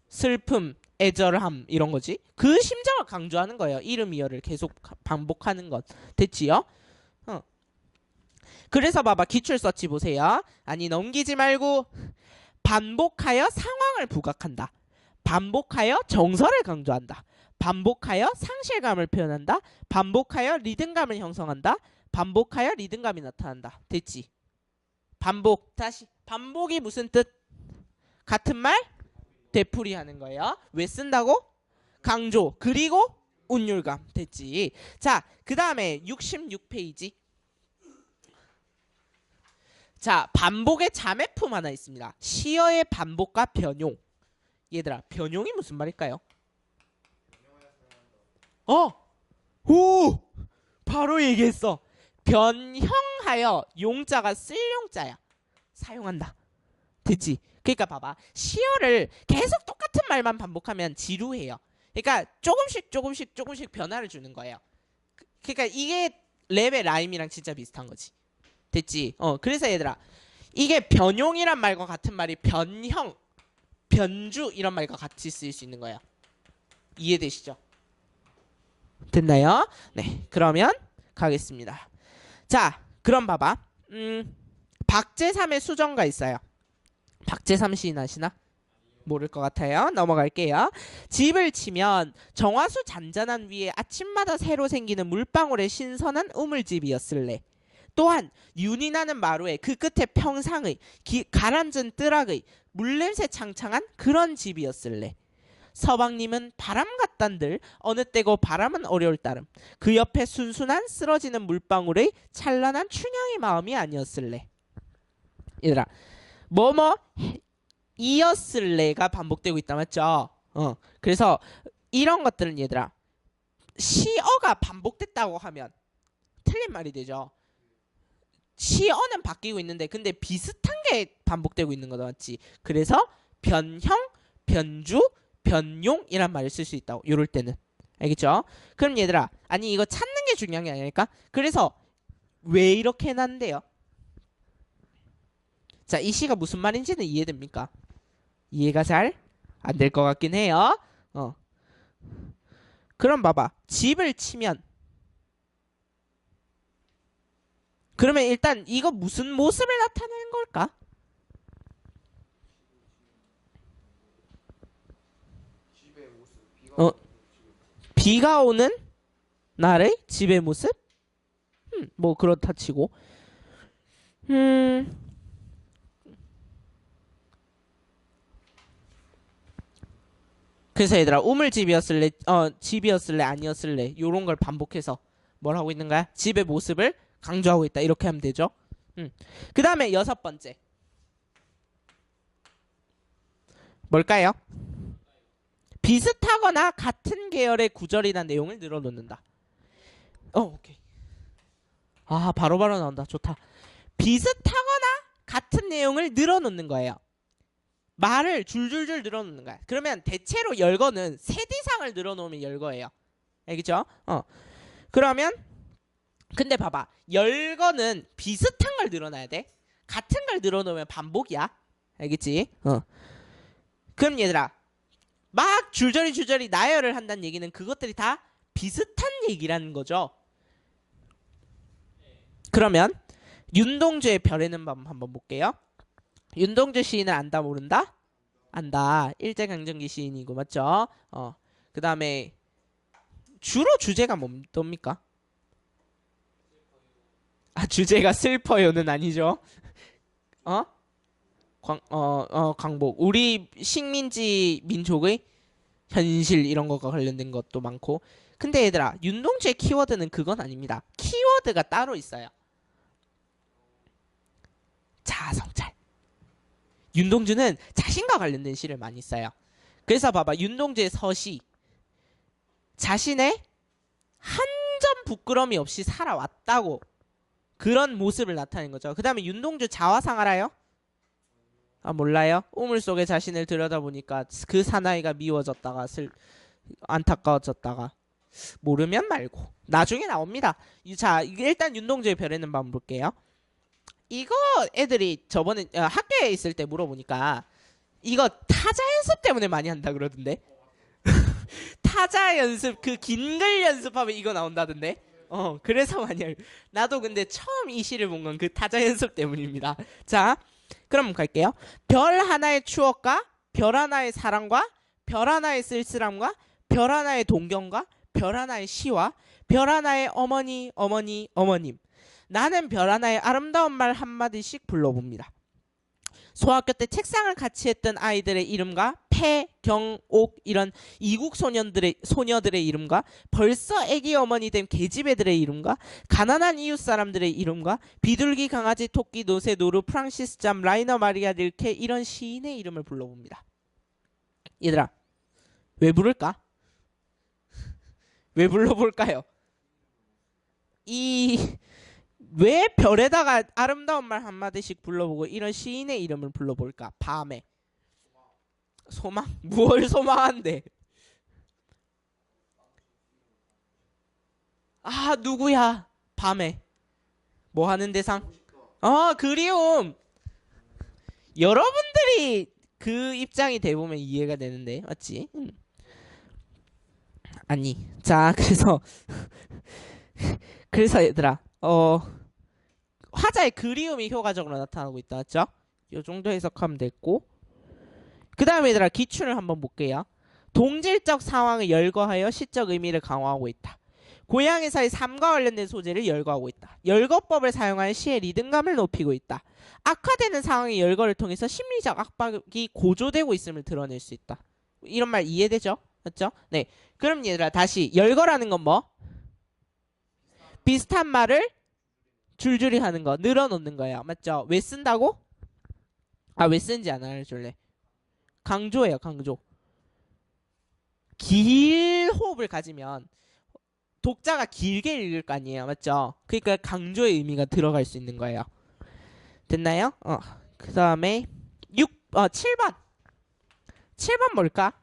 슬픔, 애절함 이런 거지. 그 심정을 강조하는 거예요. 이름이여를 계속 반복하는 것. 됐지요? 그래서 봐봐, 기출 서치 보세요. 아니, 넘기지 말고 반복하여 상황을 부각한다. 반복하여 정서를 강조한다. 반복하여 상실감을 표현한다. 반복하여 리듬감을 형성한다. 반복하여 리듬감이 나타난다. 됐지? 반복. 다시. 반복이 무슨 뜻? 같은 말? 되풀이하는 거예요. 왜 쓴다고? 강조. 그리고 운율감. 됐지? 자, 그 다음에 66페이지. 자, 반복의 자매품 하나 있습니다. 시어의 반복과 변용. 얘들아, 변용이 무슨 말일까요? 오! 바로 얘기했어. 변형하여. 용자가 쓸 용자야. 사용한다. 됐지? 그러니까 봐봐, 시어를 계속 똑같은 말만 반복하면 지루해요. 그러니까 조금씩 변화를 주는 거예요. 그러니까 이게 랩의 라임이랑 진짜 비슷한 거지. 됐지? 그래서 얘들아, 이게 변용이란 말과 같은 말이 변형, 변주 이런 말과 같이 쓰일 수 있는 거예요. 이해되시죠? 됐나요? 네, 그러면 가겠습니다. 자, 그럼 봐봐. 박제삼의 수정가 있어요. 박제삼 시인 아시나? 모를 것 같아요. 넘어갈게요. 집을 치면 정화수 잔잔한 위에 아침마다 새로 생기는 물방울의 신선한 우물집이었을래. 또한 윤이 나는 마루에 그 끝에 평상의 가라앉은 뜰악의 물냄새 창창한 그런 집이었을래. 서방님은 바람 같단들 어느 때고 바람은 어려울 따름 그 옆에 순순한 쓰러지는 물방울의 찬란한 춘향의 마음이 아니었을래. 얘들아, 뭐뭐 이었을래가 반복되고 있다. 맞죠? 그래서 이런 것들은 얘들아, 시어가 반복됐다고 하면 틀린 말이 되죠. 시어는 바뀌고 있는데 근데 비슷한 게 반복되고 있는 거다. 맞지? 그래서 변형, 변주, 변용이란 말을 쓸 수 있다고. 요럴 때는. 알겠죠? 그럼 얘들아, 아니 이거 찾는 게 중요한 게 아닐까? 그래서 왜 이렇게 해놨는데요? 자, 이 시가 무슨 말인지는 이해됩니까? 이해가 잘 안 될 것 같긴 해요. 그럼 봐봐. 집을 치면 그러면 일단 이거 무슨 모습을 나타내는 걸까? 비가 오는 날의 집의 모습? 뭐 그렇다 치고. 그래서 얘들아 우물집이었을래 집이었을래 아니었을래 요런 걸 반복해서 뭘 하고 있는 거야? 집의 모습을 강조하고 있다 이렇게 하면 되죠. 그 다음에 6번째 뭘까요? 비슷하거나 같은 계열의 구절이나 내용을 늘어놓는다. 오케이. 아 바로바로 나온다. 좋다. 비슷하거나 같은 내용을 늘어놓는 거예요. 말을 줄줄줄 늘어놓는 거야. 그러면 대체로 열거는 세디상을 늘어놓으면 열거예요. 알겠죠? 그러면 근데 봐봐. 열거는 비슷한 걸 늘어놔야 돼. 같은 걸 늘어놓으면 반복이야. 알겠지? 그럼 얘들아 막 줄줄이 나열을 한다는 얘기는 그것들이 다 비슷한 얘기라는 거죠. 그러면 윤동주의 별에는 밤 한번 볼게요. 윤동주 시인을 안다 모른다? 안다. 일제강점기 시인이고 맞죠? 그 다음에 주로 주제가 뭡니까? 아 주제가 슬퍼요는 아니죠. 광복. 우리 식민지 민족의 현실 이런 것과 관련된 것도 많고. 근데 얘들아 윤동주의 키워드는 그건 아닙니다. 키워드가 따로 있어요. 자아성찰. 윤동주는 자신과 관련된 시를 많이 써요. 그래서 봐봐 윤동주의 서시 자신의 한 점 부끄러움이 없이 살아왔다고 그런 모습을 나타내는 거죠. 그 다음에 윤동주 자화상 알아요? 아 몰라요? 우물 속에 자신을 들여다보니까 그 사나이가 미워졌다가 안타까워졌다가 모르면 말고 나중에 나옵니다. 자 일단 윤동주의 별에는 밤 볼게요. 이거 애들이 저번에 학교에 있을 때 물어보니까 이거 타자 연습 때문에 많이 한다 그러던데. 타자 연습 그 긴 글 연습하면 이거 나온다던데. 그래서 많이 나도 근데 처음 이 시를 본 건 그 타자 연습 때문입니다. 자 그럼 갈게요. 별 하나의 추억과 별 하나의 사랑과 별 하나의 쓸쓸함과 별 하나의 동경과 별 하나의 시와 별 하나의 어머니 어머님 나는 별 하나의 아름다운 말 한마디씩 불러봅니다. 소학교 때 책상을 같이 했던 아이들의 이름과 폐, 경, 옥 이런 이국 소녀들의 이름과 벌써 애기 어머니 된 계집애들의 이름과 가난한 이웃 사람들의 이름과 비둘기, 강아지, 토끼, 노새, 노루, 프랑시스 잠, 라이너 마리아 릴케 이런 시인의 이름을 불러봅니다. 얘들아 왜 부를까? 왜 불러볼까요? 왜 별에다가 아름다운 말 한마디씩 불러보고 이런 시인의 이름을 불러볼까? 밤에 소망? 뭘 소망한데? 아 누구야? 밤에 뭐 하는 대상? 그리움. 여러분들이 그 입장이 돼보면 이해가 되는데 맞지? 아니 자 그래서 얘들아 화자의 그리움이 효과적으로 나타나고 있다. 맞죠? 이 정도 해석하면 됐고 그 다음에 얘들아 기출을 한번 볼게요. 동질적 상황을 열거하여 시적 의미를 강화하고 있다. 고향에서의 삶과 관련된 소재를 열거하고 있다. 열거법을 사용하여 시의 리듬감을 높이고 있다. 악화되는 상황의 열거를 통해서 심리적 압박이 고조되고 있음을 드러낼 수 있다. 이런 말 이해되죠? 맞죠? 네. 그럼 얘들아 다시 열거라는 건 뭐? 비슷한 말을 줄줄이 하는 거 늘어놓는 거예요. 맞죠? 왜 쓴다고? 왜 쓰는지 안 알려줄래? 강조예요. 강조. 길 호흡을 가지면 독자가 길게 읽을 거 아니에요. 맞죠? 그러니까 강조의 의미가 들어갈 수 있는 거예요. 됐나요? 그 다음에 7번. 7번 뭘까?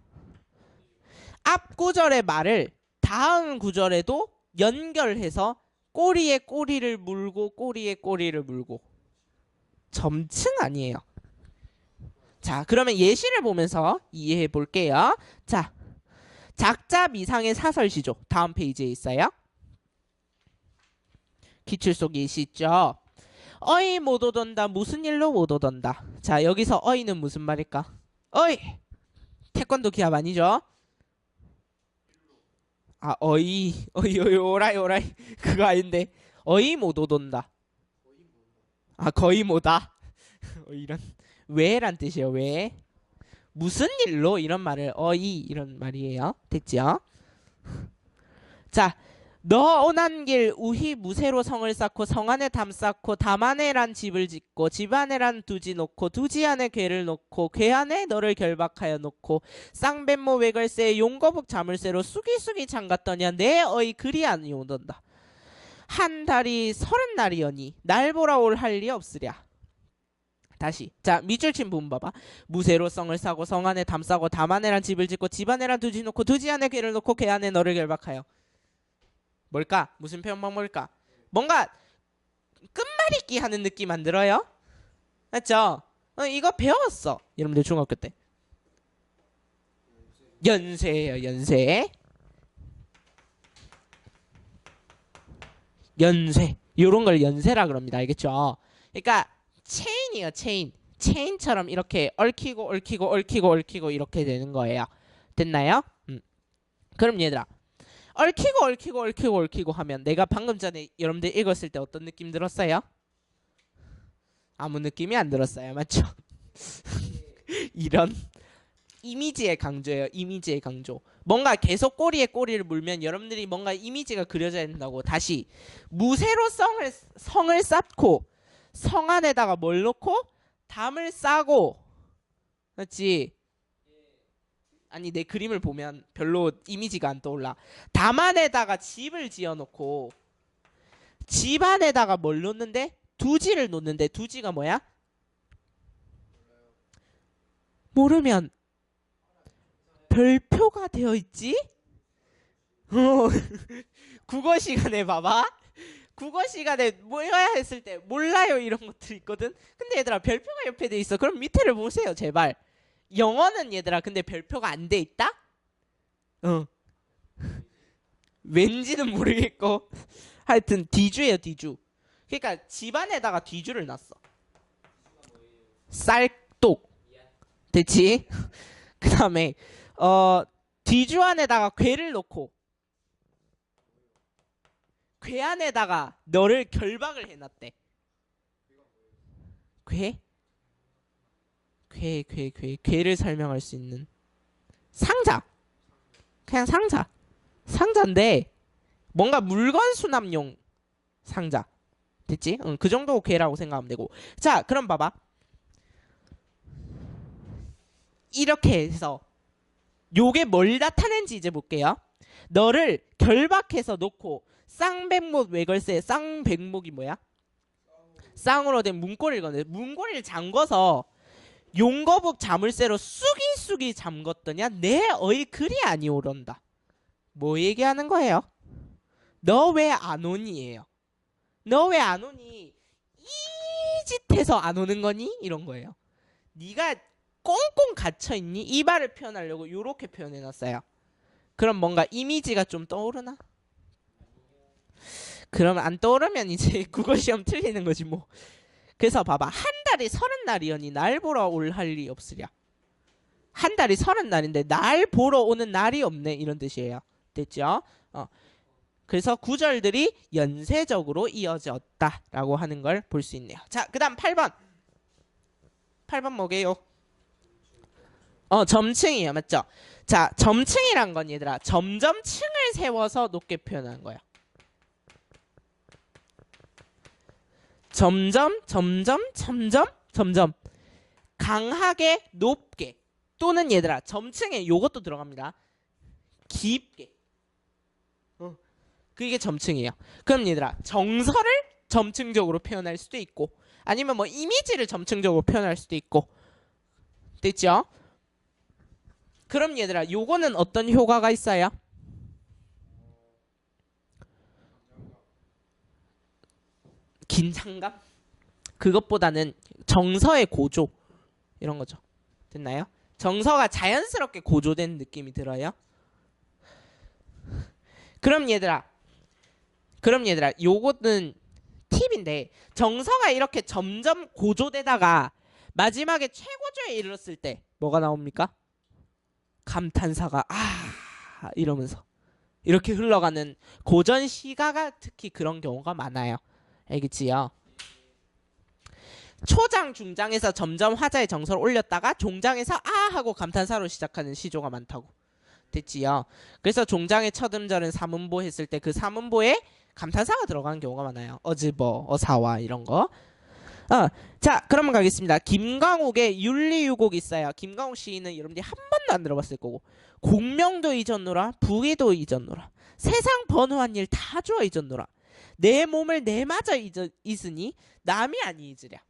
앞 구절의 말을 다음 구절에도 연결해서 꼬리에 꼬리를 물고 꼬리에 꼬리를 물고. 점층 아니에요. 자, 그러면 예시를 보면서 이해해 볼게요. 자, 작자 미상의 사설시조 다음 페이지에 있어요. 기출 속 예시 있죠. 어이 못 오던다. 무슨 일로 못 오던다. 자, 여기서 어이는 무슨 말일까? 어이 태권도 기합 아니죠? 아, 어이 오라이 그거 아닌데. 어이 못 오던다. 아, 거의 뭐다. 이런 왜란 뜻이에요. 왜? 무슨 일로 이런 말을 어이 이런 말이에요. 됐죠? 자, 너 오난 길 우희 무쇠로 성을 쌓고 성 안에 담 쌓고 담 안에란 집을 짓고 집 안에란 두지 놓고 두지 안에 괴를 놓고 괴 안에 너를 결박하여 놓고 쌍뱀모 외걸쇠 용거북 자물쇠로 쑥이쑥이 잠갔더냐 내 어이 그리 아니오던다. 한 달이 30날이여니 날 보라 올 할 리 없으랴. 다시. 자, 밑줄 친 부분 봐봐. 무쇠로 성을 쌓고 성 안에 담 쌓고 담 안에란 집을 짓고 집 안에란 두지 놓고 두지 안에 괴를 놓고 괴 안에 너를 결박하여. 뭘까? 무슨 표현방 뭘까? 뭔가 끝말잇기 하는 느낌 안 들어요? 맞죠? 이거 배웠어. 여러분들 중학교 때. 연세예요. 연세. 연세. 요런 걸 연세라 그럽니다. 알겠죠? 그러니까 체인이에요. 체인. 체인처럼 이렇게 얽히고 얽히고 얽히고 얽히고 이렇게 되는 거예요. 됐나요? 그럼 얘들아. 얽히고 얽히고 얽히고 얽히고 하면 내가 방금 전에 여러분들 읽었을 때 어떤 느낌 들었어요? 아무 느낌이 안 들었어요. 맞죠? 이런 이미지의 강조예요. 이미지의 강조. 뭔가 계속 꼬리에 꼬리를 물면 여러분들이 뭔가 이미지가 그려져야 된다고. 다시 무쇠로 성을 쌓고 성 안에다가 뭘 놓고 담을 싸고. 맞지? 아니 내 그림을 보면 별로 이미지가 안 떠올라. 담 안에다가 집을 지어놓고 집 안에다가 뭘 놓는데? 두지를 놓는데 두지가 뭐야? 모르면 별표가 되어 있지? 국어 시간에 봐봐. 국어 시간에 뭐야 했을 때 몰라요 이런 것들 있거든. 근데 얘들아 별표가 옆에 돼 있어. 그럼 밑에를 보세요 제발. 영어는 얘들아 근데 별표가 안 돼 있다? 왠지는 모르겠고 하여튼 뒤주예요 뒤주. 그러니까 집안에다가 뒤주를 놨어. 쌀독. 됐지? 그 다음에 뒤주 안에다가 괴를 놓고 괴 안에다가 너를 결박을 해놨대. 괴? 괴를 설명할 수 있는 상자. 그냥 상자. 상자인데 뭔가 물건 수납용 상자. 됐지? 그 정도 괴라고 생각하면 되고. 자, 그럼 봐봐. 이렇게 해서 요게 뭘 나타낸지 이제 볼게요. 너를 결박해서 놓고 쌍백목 외걸쇠. 쌍백목이 뭐야? 쌍으로 된 문고리를 건네. 문고리를 잠궈서 용거북 자물쇠로 쑥이쑥이 잠궜더냐 내 어이 그리 아니오런다. 뭐 얘기하는 거예요? 너 왜 안 오니예요. 너 왜 안 오니? 이 짓해서 안 오는 거니? 이런 거예요. 네가 꽁꽁 갇혀있니? 이 말을 표현하려고 이렇게 표현해놨어요. 그럼 뭔가 이미지가 좀 떠오르나? 그러면 안 떠오르면 이제 국어시험 틀리는 거지 뭐. 그래서 봐봐. 한 달이 30날이여니 날 보러 올 할 리 없으랴. 한 달이 30날인데 날 보러 오는 날이 없네 이런 뜻이에요. 됐죠? 그래서 구절들이 연쇄적으로 이어졌다라고 하는 걸 볼 수 있네요. 자, 그 다음 8번. 8번 뭐게요? 점층이에요. 맞죠? 자, 점층이란 건 얘들아 점점 층을 세워서 높게 표현하는 거야. 점점 강하게 높게 또는 얘들아 점층에 요것도 들어갑니다. 깊게. 그게 점층이에요. 그럼 얘들아 정서를 점층적으로 표현할 수도 있고 아니면 뭐 이미지를 점층적으로 표현할 수도 있고. 됐죠? 그럼 얘들아, 요거는 어떤 효과가 있어요? 긴장감? 그것보다는 정서의 고조 이런 거죠. 됐나요? 정서가 자연스럽게 고조된 느낌이 들어요. 그럼 얘들아, 요거는 팁인데 정서가 이렇게 점점 고조되다가 마지막에 최고조에 이르렀을 때 뭐가 나옵니까? 감탄사가 이러면서 이렇게 흘러가는 고전 시가가 특히 그런 경우가 많아요. 알겠지요? 초장, 중장에서 점점 화자의 정서를 올렸다가 종장에서 하고 감탄사로 시작하는 시조가 많다고. 됐지요? 그래서 종장의 첫 음절은 삼음보 했을 때 그 삼음보에 감탄사가 들어가는 경우가 많아요. 어즈버, 어사와 이런 거. 자, 그러면 가겠습니다. 김광욱의 윤리유곡 있어요. 김광욱 시인은 여러분들이 한 번도 안 들어봤을 거고, 공명도 잊었노라, 부귀도 잊었노라, 세상 번호한 일 다 주어 잊었노라, 내 몸을 내맞아 잊으니 남이 아니 잊으랴.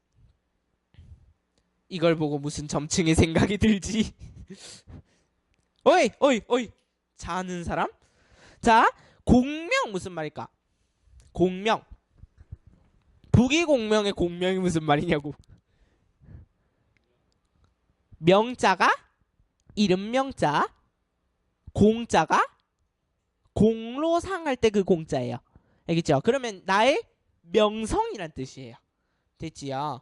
이걸 보고 무슨 점층의 생각이 들지? 어이 자는 사람? 자, 공명 무슨 말일까? 공명, 부귀공명의 공명이 무슨 말이냐고. 명자가 이름 명자, 공자가 공로상할 때 그 공자예요. 알겠죠? 그러면 나의 명성이란 뜻이에요. 됐지요?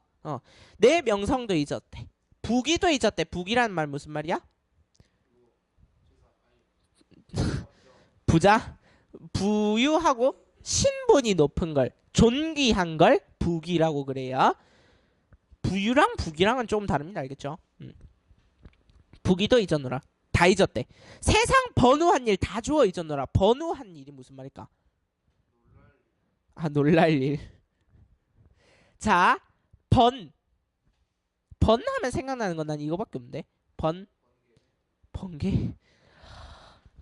내 명성도 잊었대. 부귀도 잊었대. 부귀라는 말 무슨 말이야? 부자, 부유하고 신분이 높은 걸, 존귀한 걸 부귀라고 그래요. 부유랑 부귀랑은 조금 다릅니다. 알겠죠? 부귀도 잊었노라. 다 잊었대. 세상 번우한 일 다 주어 잊었노라. 번우한 일이 무슨 말일까? 놀랄 일. 자, 번하면 생각나는 건 난 이거밖에 없는데. 번개.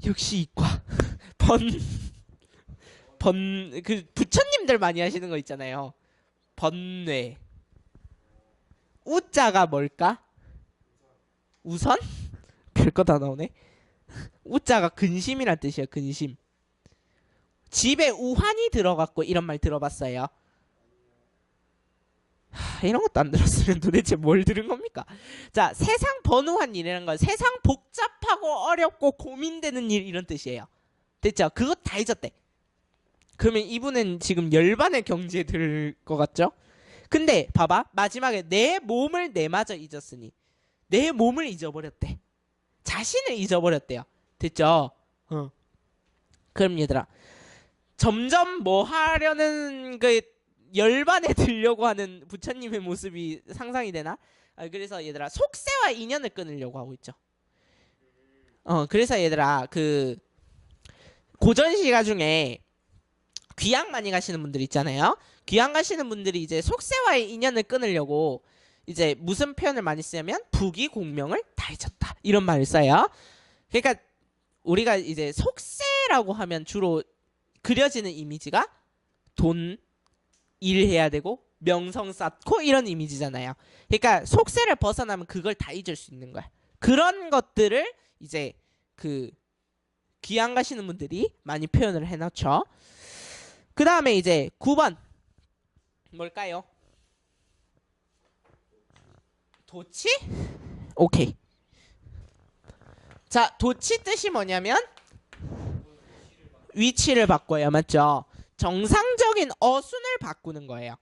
역시 이과. 그 부처님들 많이 하시는 거 있잖아요. 번뇌. 우자가 뭘까? 우선? 별거 다 나오네. 우자가 근심이란 뜻이에요. 근심. 집에 우환이 들어갔고 이런 말 들어봤어요? 이런 것도 안 들었으면 도대체 뭘 들은 겁니까? 자, 세상 번우한 일이라는 건 세상 복잡하고 어렵고 고민되는 일 이런 뜻이에요. 됐죠? 그것 다 잊었대. 그러면 이분은 지금 열반의 경지에 들 것 같죠? 근데 봐봐, 마지막에 내 몸을 내마저 잊었으니 내 몸을 잊어버렸대. 자신을 잊어버렸대요. 됐죠? 그럼 얘들아, 점점 뭐 하려는 그 열반에 들려고 하는 부처님의 모습이 상상이 되나? 그래서 얘들아, 속세와 인연을 끊으려고 하고 있죠. 그래서 얘들아, 그 고전시가 중에 귀양 많이 가시는 분들 있잖아요. 귀양 가시는 분들이 이제 속세와의 인연을 끊으려고 이제 무슨 표현을 많이 쓰냐면 부귀 공명을 다 잊었다 이런 말을 써요. 그러니까 우리가 이제 속세라고 하면 주로 그려지는 이미지가 돈, 일해야 되고 명성 쌓고 이런 이미지잖아요. 그러니까 속세를 벗어나면 그걸 다 잊을 수 있는 거야. 그런 것들을 이제 그 귀양 가시는 분들이 많이 표현을 해놓죠. 그 다음에 이제 9번 뭘까요? 도치? 오케이. 자, 도치 뜻이 뭐냐면 위치를 바꿔요. 맞죠? 정상적인 어순을 바꾸는 거예요.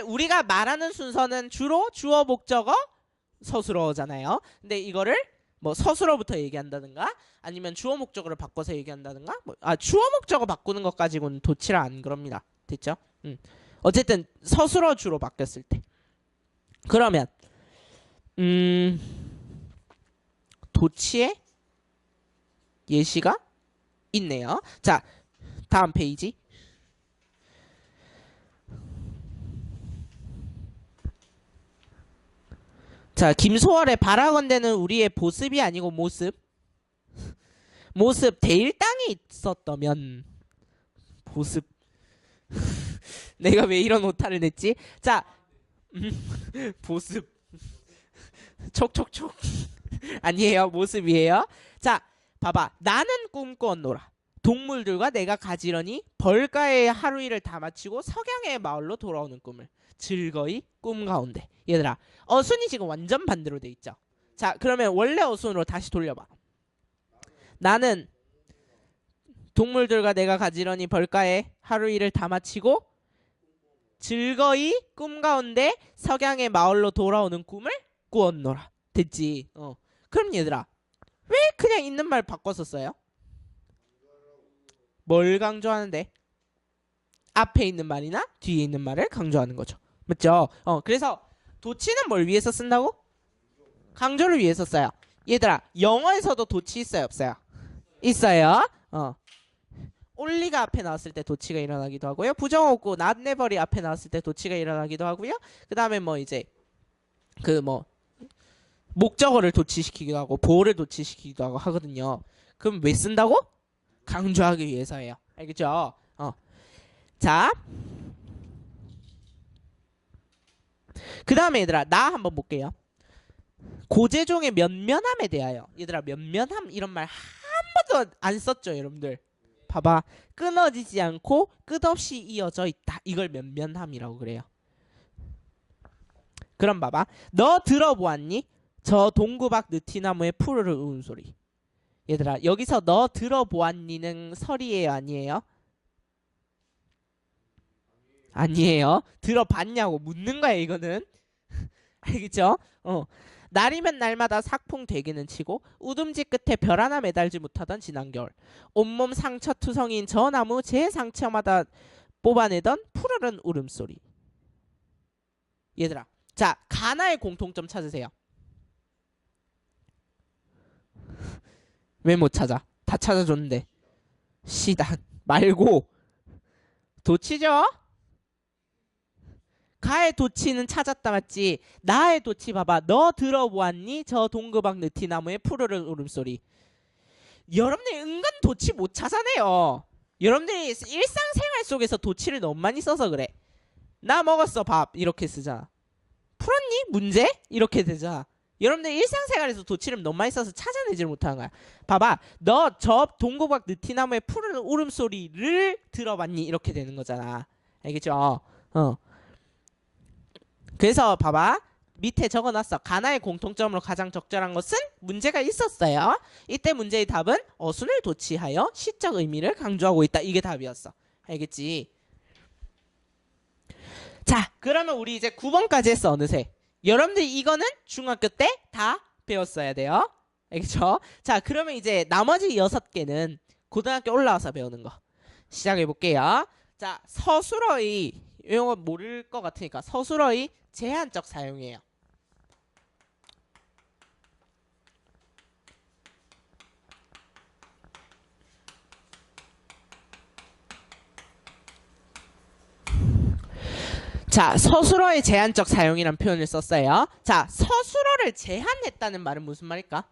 우리가 말하는 순서는 주로 주어 목적어 서술어잖아요. 근데 이거를 뭐 서술어부터 얘기한다든가 아니면 주어 목적어를 바꿔서 얘기한다든가 주어 목적어 바꾸는 것 가지고는 도치라 안 그럽니다. 됐죠? 어쨌든 서술어 주로 바뀌었을 때. 그러면 도치의 예시가 있네요. 자, 다음 페이지. 자, 김소월의 바라건대는 우리의 보습이 아니고 모습. 모습 대일당이 있었다면 보습. 내가 왜 이런 오타를 냈지? 자, 보습. 촉촉촉. 아니에요. 모습이에요. 자, 봐봐. 나는 꿈꾸었노라. 동물들과 내가 가지런히 벌가의 하루 일을 다 마치고 석양의 마을로 돌아오는 꿈을 즐거이 꿈 가운데. 얘들아, 어순이 지금 완전 반대로 돼 있죠. 자, 그러면 원래 어순으로 다시 돌려봐. 나는 동물들과 내가 가지런히 벌가의 하루 일을 다 마치고 즐거이 꿈 가운데 석양의 마을로 돌아오는 꿈을 꾸었노라. 됐지? 그럼 얘들아, 왜 그냥 있는 말 바꿔서 써요? 뭘 강조하는데? 앞에 있는 말이나 뒤에 있는 말을 강조하는 거죠. 맞죠? 그래서 도치는 뭘 위해서 쓴다고? 강조를 위해서 써요. 얘들아, 영어에서도 도치 있어요, 없어요? 있어요. 올리가 앞에 나왔을 때 도치가 일어나기도 하고요. 부정어구 not never이 앞에 나왔을 때 도치가 일어나기도 하고요. 그 다음에 뭐 이제 그 뭐 목적어를 도치시키기도 하고 보호를 도치시키기도 하고 하거든요. 그럼 왜 쓴다고? 강조하기 위해서예요. 알겠죠? 자, 그 다음에 얘들아, 나 한번 볼게요. 고재종의 면면함에 대하여. 얘들아, 면면함 이런 말 한 번도 안 썼죠, 여러분들. 봐봐, 끊어지지 않고 끝없이 이어져 있다. 이걸 면면함이라고 그래요. 그럼 봐봐, 너 들어보았니? 저 동구박 느티나무의 푸르르 우는 소리. 얘들아, 여기서 너 들어보았니는 설이에요, 아니에요? 아니에요. 들어봤냐고 묻는 거야, 이거는. 알겠죠? 날이면 날마다 삭풍 되기는 치고 우듬지 끝에 별 하나 매달지 못하던 지난 겨울, 온몸 상처 투성이인 저 나무 제 상처마다 뽑아내던 푸르른 울음소리. 얘들아, 자, 가나의 공통점 찾으세요. 왜 못 찾아? 다 찾아줬는데. 시단 말고 도치죠? 가의 도치는 찾았다 맞지? 나의 도치 봐봐. 너 들어보았니? 저 동그박 느티나무의 푸르른 울음소리. 여러분들이 은근 도치 못 찾아내요. 여러분들이 일상생활 속에서 도치를 너무 많이 써서 그래. 나 먹었어 밥 이렇게 쓰잖아. 풀었니? 문제? 이렇게 되잖아. 여러분들 일상생활에서 도치를 너무 많이 써서 찾아내지를 못하는 거야. 봐봐, 너 저 동고박 느티나무의 푸르른 울음소리를 들어봤니? 이렇게 되는 거잖아. 알겠죠? 그래서 봐봐, 밑에 적어놨어. 가나의 공통점으로 가장 적절한 것은 문제가 있었어요. 이때 문제의 답은 어순을 도치하여 시적 의미를 강조하고 있다. 이게 답이었어. 알겠지? 자, 그러면 우리 이제 9번까지 했어. 어느새 여러분들 이거는 중학교 때 다 배웠어야 돼요. 알겠죠? 자, 그러면 이제 나머지 6개는 고등학교 올라와서 배우는 거 시작해 볼게요. 자, 서술어의, 이거 모를 것 같으니까 서술어의 제한적 사용이에요. 자, 서술어의 제한적 사용이란 표현을 썼어요. 자, 서술어를 제한했다는 말은 무슨 말일까?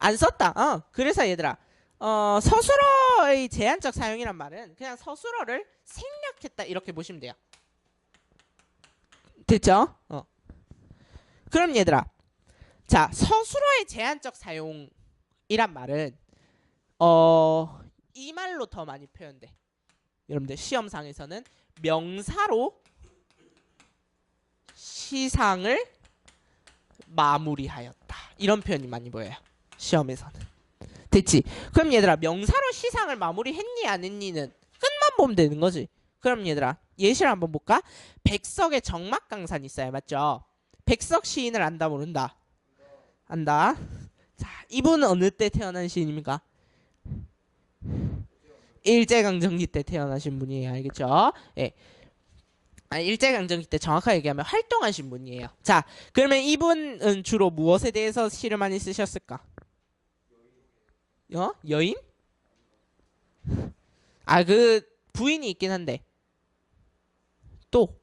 안 썼다. 그래서 얘들아, 서술어의 제한적 사용이란 말은 그냥 서술어를 생략했다 이렇게 보시면 돼요. 됐죠? 그럼 얘들아, 자, 서술어의 제한적 사용이란 말은 이 말로 더 많이 표현돼. 여러분들 시험상에서는 명사로 시상을 마무리하였다. 이런 표현이 많이 보여요. 시험에서는. 됐지? 그럼 얘들아, 명사로 시상을 마무리했니 안 했니는 끝만 보면 되는 거지. 그럼 얘들아, 예시를 한번 볼까? 백석의 정막강산이 있어요. 맞죠? 백석 시인을 안다 모른다? 안다. 자, 이분은 어느 때 태어난 시인입니까? 일제강점기 때 태어나신 분이에요. 알겠죠? 예. 일제강점기 때 정확하게 얘기하면 활동하신 분이에요. 자, 그러면 이분은 주로 무엇에 대해서 시를 많이 쓰셨을까? 여인? 그 부인이 있긴 한데 또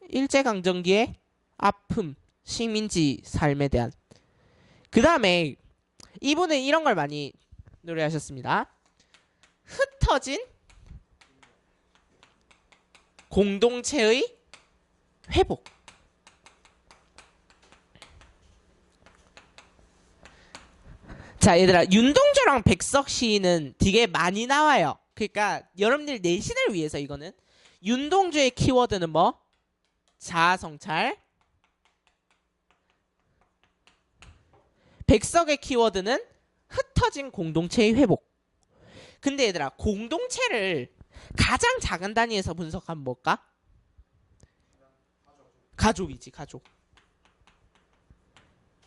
일제강점기의 아픔, 식민지 삶에 대한. 그 다음에 이분은 이런 걸 많이 노래하셨습니다. 흩어진 공동체의 회복. 자, 얘들아, 윤동주랑 백석 시인은 되게 많이 나와요. 그러니까 여러분들 내신을 위해서 이거는 윤동주의 키워드는 뭐? 자아성찰. 백석의 키워드는 흩어진 공동체의 회복. 근데 얘들아, 공동체를 가장 작은 단위에서 분석하면 뭘까? 가족이지, 가족.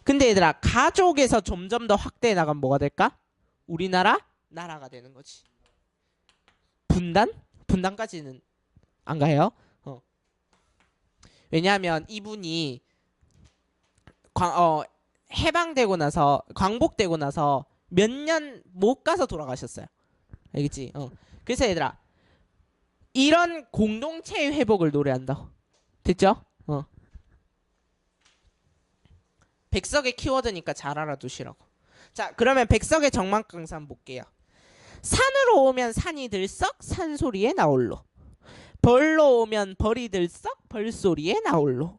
근데 얘들아, 가족에서 점점 더 확대해 나가면 뭐가 될까? 우리나라? 나라가 되는 거지. 분단? 분단까지는 안 가요. 왜냐하면 이분이 해방되고 나서, 광복되고 나서 몇 년 못 가서 돌아가셨어요. 알겠지? 그래서 얘들아, 이런 공동체의 회복을 노래한다. 됐죠? 백석의 키워드니까 잘 알아두시라고. 자, 그러면 백석의 정막강사 한번 볼게요. 산으로 오면 산이 들썩 산소리에 나올로. 벌로 오면 벌이 들썩 벌소리에 나올로.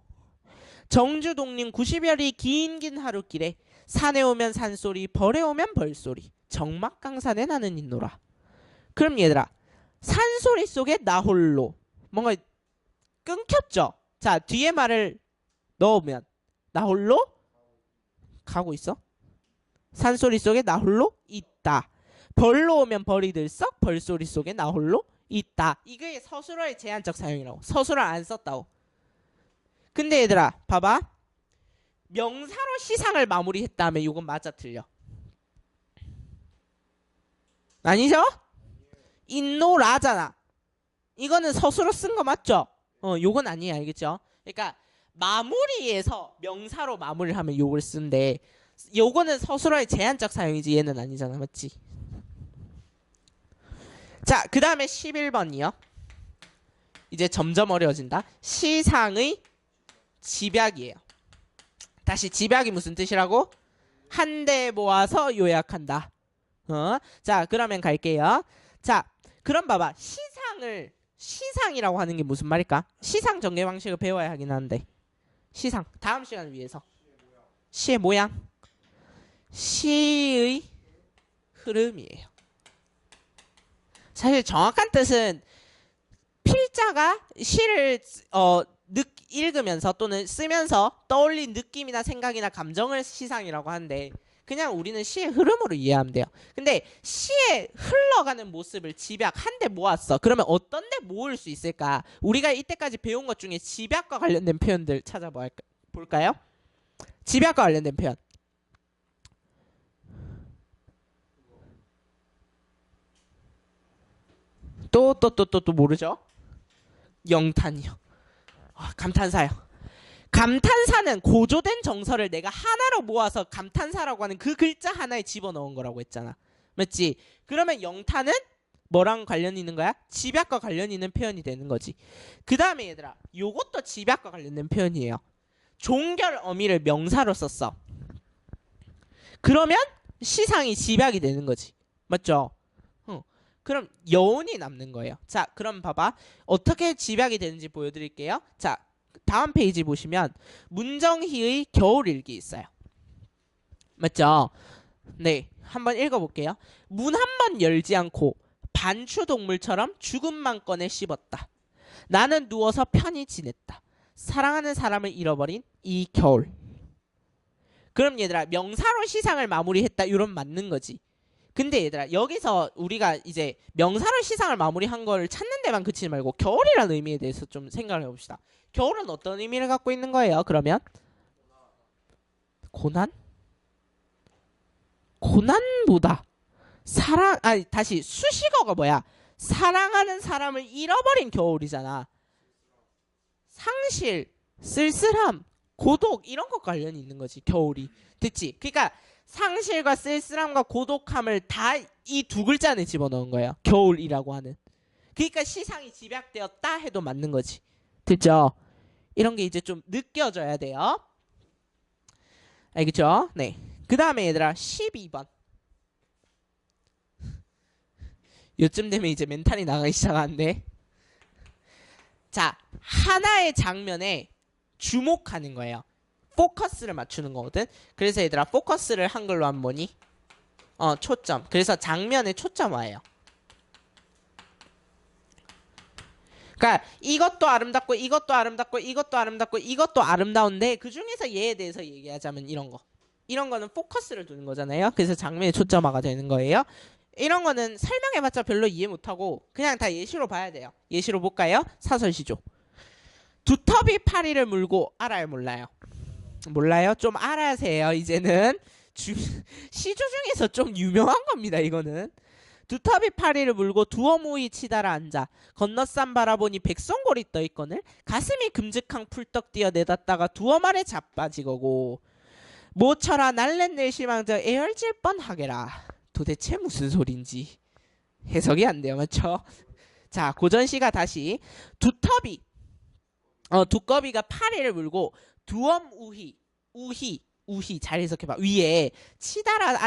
정주 독림 90여리 긴 하루길에 산에 오면 산소리 벌에 오면 벌소리 정막강산에 나는 있노라. 그럼 얘들아, 산소리 속에 나홀로 뭔가 끊겼죠? 자, 뒤에 말을 넣으면 나홀로 가고 있어? 산소리 속에 나홀로 있다. 벌로 오면 벌이 들썩 벌소리 속에 나홀로 있다. 이게 서술어의 제한적 사용이라고. 서술어 안 썼다고. 근데 얘들아, 봐봐. 명사로 시상을 마무리했다면 이건 맞아 틀려? 아니죠? 있노라잖아. 이거는 서술어 쓴 거 맞죠? 요건 아니에요. 알겠죠? 그러니까 마무리에서 명사로 마무리를 하면 요걸 쓴데 요거는 서술어의 제한적 사용이지 얘는 아니잖아. 맞지? 자, 그 다음에 11번이요. 이제 점점 어려워진다. 시상의 집약이에요. 다시 집약이 무슨 뜻이라고? 한데 모아서 요약한다. 자, 그러면 갈게요. 자, 그럼 봐봐. 시상이라고 하는 게 무슨 말일까? 시상 전개 방식을 배워야 하긴 하는데. 시상. 다음 시간을 위해서. 시의 모양. 시의 흐름이에요. 사실 정확한 뜻은 필자가 시를 읽으면서 또는 쓰면서 떠올린 느낌이나 생각이나 감정을 시상이라고 하는데 그냥 우리는 시의 흐름으로 이해하면 돼요. 근데 시에 흘러가는 모습을 집약 한데 모았어. 그러면 어떤 데 모을 수 있을까? 우리가 이때까지 배운 것 중에 집약과 관련된 표현들 찾아볼까요? 집약과 관련된 표현. 또 모르죠? 영탄이요. 감탄사요. 감탄사는 고조된 정서를 내가 하나로 모아서 감탄사라고 하는 그 글자 하나에 집어넣은 거라고 했잖아. 맞지? 그러면 영탄은 뭐랑 관련이 있는 거야? 집약과 관련이 있는 표현이 되는 거지. 그 다음에 얘들아, 요것도 집약과 관련된 표현이에요. 종결 어미를 명사로 썼어. 그러면 시상이 집약이 되는 거지. 맞죠? 그럼 여운이 남는 거예요. 자, 그럼 봐봐. 어떻게 집약이 되는지 보여드릴게요. 자, 다음 페이지 보시면 문정희의 겨울일기 있어요. 맞죠? 네, 한번 읽어볼게요. 문 한 번 열지 않고 반추동물처럼 죽음만 꺼내 씹었다. 나는 누워서 편히 지냈다. 사랑하는 사람을 잃어버린 이 겨울. 그럼 얘들아, 명사로 시상을 마무리했다. 이런 맞는 거지. 근데 얘들아, 여기서 우리가 이제 명사로 시상을 마무리한 걸 찾는 데만 그치지 말고 겨울이라는 의미에 대해서 좀 생각을 해봅시다. 겨울은 어떤 의미를 갖고 있는 거예요? 그러면 고난? 고난보다 다시 수식어가 뭐야? 사랑하는 사람을 잃어버린 겨울이잖아. 상실, 쓸쓸함, 고독 이런 것 관련이 있는 거지. 겨울이. 됐지? 그러니까 상실과 쓸쓸함과 고독함을 다 이 두 글자 안에 집어넣은 거예요. 겨울이라고 하는. 그러니까 시상이 집약되었다 해도 맞는 거지. 됐죠? 이런 게 이제 좀 느껴져야 돼요. 알겠죠? 네. 그 다음에 얘들아 12번. 요쯤 되면 이제 멘탈이 나가기 시작하는데. 자, 하나의 장면에 주목하는 거예요. 포커스를 맞추는 거거든. 그래서 얘들아 포커스를 한글로 하면 뭐니? 초점. 그래서 장면에 초점화예요. 그러니까 이것도 아름답고 이것도 아름답고 이것도 아름답고 이것도 아름다운데 그 중에서 얘에 대해서 얘기하자면 이런 거. 이런 거는 포커스를 두는 거잖아요. 그래서 장면에 초점화가 되는 거예요. 이런 거는 설명해봤자 별로 이해 못하고 그냥 다 예시로 봐야 돼요. 예시로 볼까요? 사설시조. 두터비 파리를 물고 알아요, 몰라요? 몰라요? 좀 알아세요. 이제는 시조 중에서 좀 유명한 겁니다. 이거는. 두터비 파리를 물고 두어모이 치다라 앉아 건너산 바라보니 백성골이 떠있거늘 가슴이 금직한 풀떡 뛰어 내닫다가 두어말에 자빠지거고 모처라 날랜 내시망저 애열질 뻔하게라. 도대체 무슨 소린지 해석이 안 돼요. 맞죠? 자, 고전시가 다시 두꺼비가 파리를 물고 우희 잘 해석해봐. 위에 치다라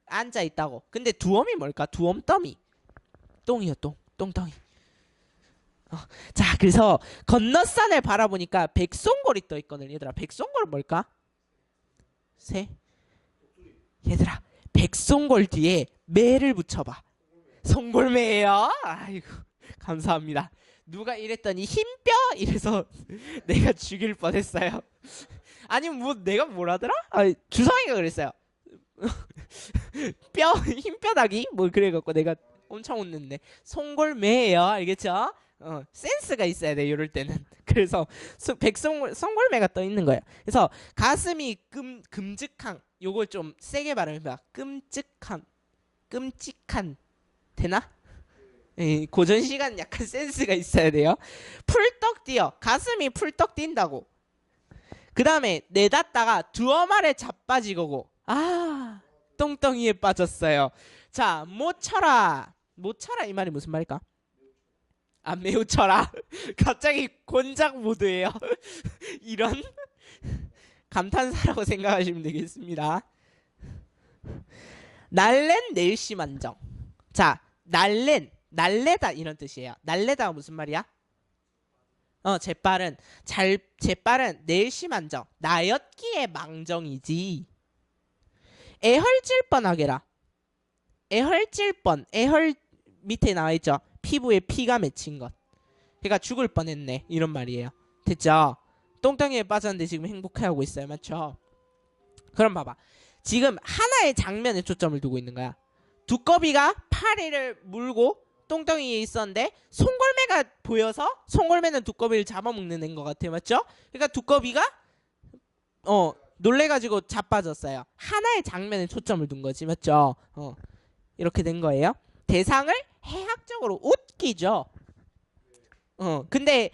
앉아 있다고. 근데 두엄이 뭘까? 두엄더미. 똥이요, 똥덩이. 자, 그래서 건너산을 바라보니까 백송골이 떠 있거든. 얘들아, 백송골은 뭘까? 얘들아, 백송골 뒤에 매를 붙여봐. 송골매예요. 아이고, 감사합니다. 누가 이랬더니 흰뼈 이래서 내가 죽일 뻔했어요. 아니면 뭐 내가 뭐라더라? 주성이가 그랬어요. 흰뼈다귀 뭐 그래갖고 내가 엄청 웃는데 송골매예요. 알겠죠? 센스가 있어야 돼 이럴 때는. 그래서 송골매가 떠 있는 거예요. 그래서 가슴이 끔찍한 요걸 좀 세게 발음해봐. 끔찍한 되나? 고전 시간 약간 센스가 있어야 돼요. 풀떡 뛰어. 가슴이 풀떡 뛴다고. 그 다음에 내닫다가 두어말에 자빠지고 똥덩이에 빠졌어요. 자, 모쳐라 이 말이 무슨 말일까? 매우 쳐라. 갑자기 곤작 모드예요. 이런 감탄사라고 생각하시면 되겠습니다. 날랜 낼시만정. 자, 날래다 이런 뜻이에요. 날래다가 무슨 말이야? 재빠른 낼시만정. 나였기에 망정이지. 애헐질 뻔하게라. 애헐질 뻔. 애헐 밑에 나와있죠. 피부에 피가 맺힌 것. 그러니까 죽을 뻔했네. 이런 말이에요. 됐죠? 똥덩이에 빠졌는데 지금 행복해하고 있어요. 맞죠? 그럼 봐봐. 지금 하나의 장면에 초점을 두고 있는 거야. 두꺼비가 파리를 물고 똥덩이에 있었는데 송골매가 보여서 송골매는 두꺼비를 잡아먹는 애인 것 같아요. 맞죠? 그러니까 두꺼비가 놀래가지고 자빠졌어요. 하나의 장면에 초점을 둔 거지. 맞죠? 이렇게 된 거예요. 대상을 해학적으로 웃기죠. 근데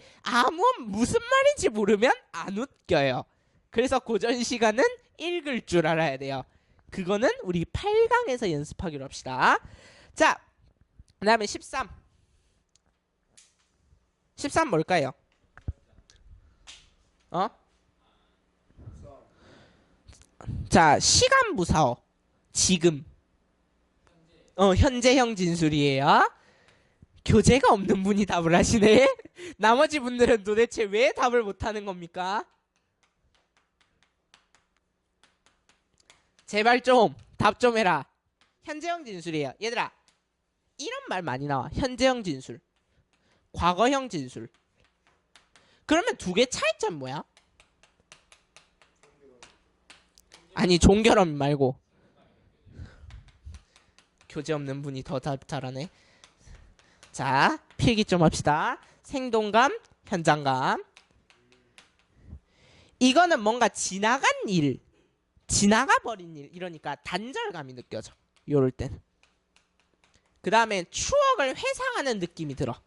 무슨 말인지 모르면 안 웃겨요. 그래서 고전 시간은 읽을 줄 알아야 돼요. 그거는 우리 8강에서 연습하기로 합시다. 자, 그 다음에 13 뭘까요? 자, 시간 무사어. 지금 현재형 진술이에요. 교재가 없는 분이 답을 하시네. 나머지 분들은 도대체 왜 답을 못하는 겁니까? 제발 좀 답 좀 해라. 현재형 진술이에요. 얘들아, 이런 말 많이 나와. 현재형 진술, 과거형 진술. 그러면 두 개 차이점 뭐야? 아니, 종결음 말고. 교재 없는 분이 더 답 잘하네. 자, 필기 좀 합시다. 생동감, 현장감. 이거는 뭔가 지나간 일, 지나가 버린 일, 이러니까 단절감이 느껴져. 요럴 땐. 그 다음에 추억을 회상하는 느낌이 들어.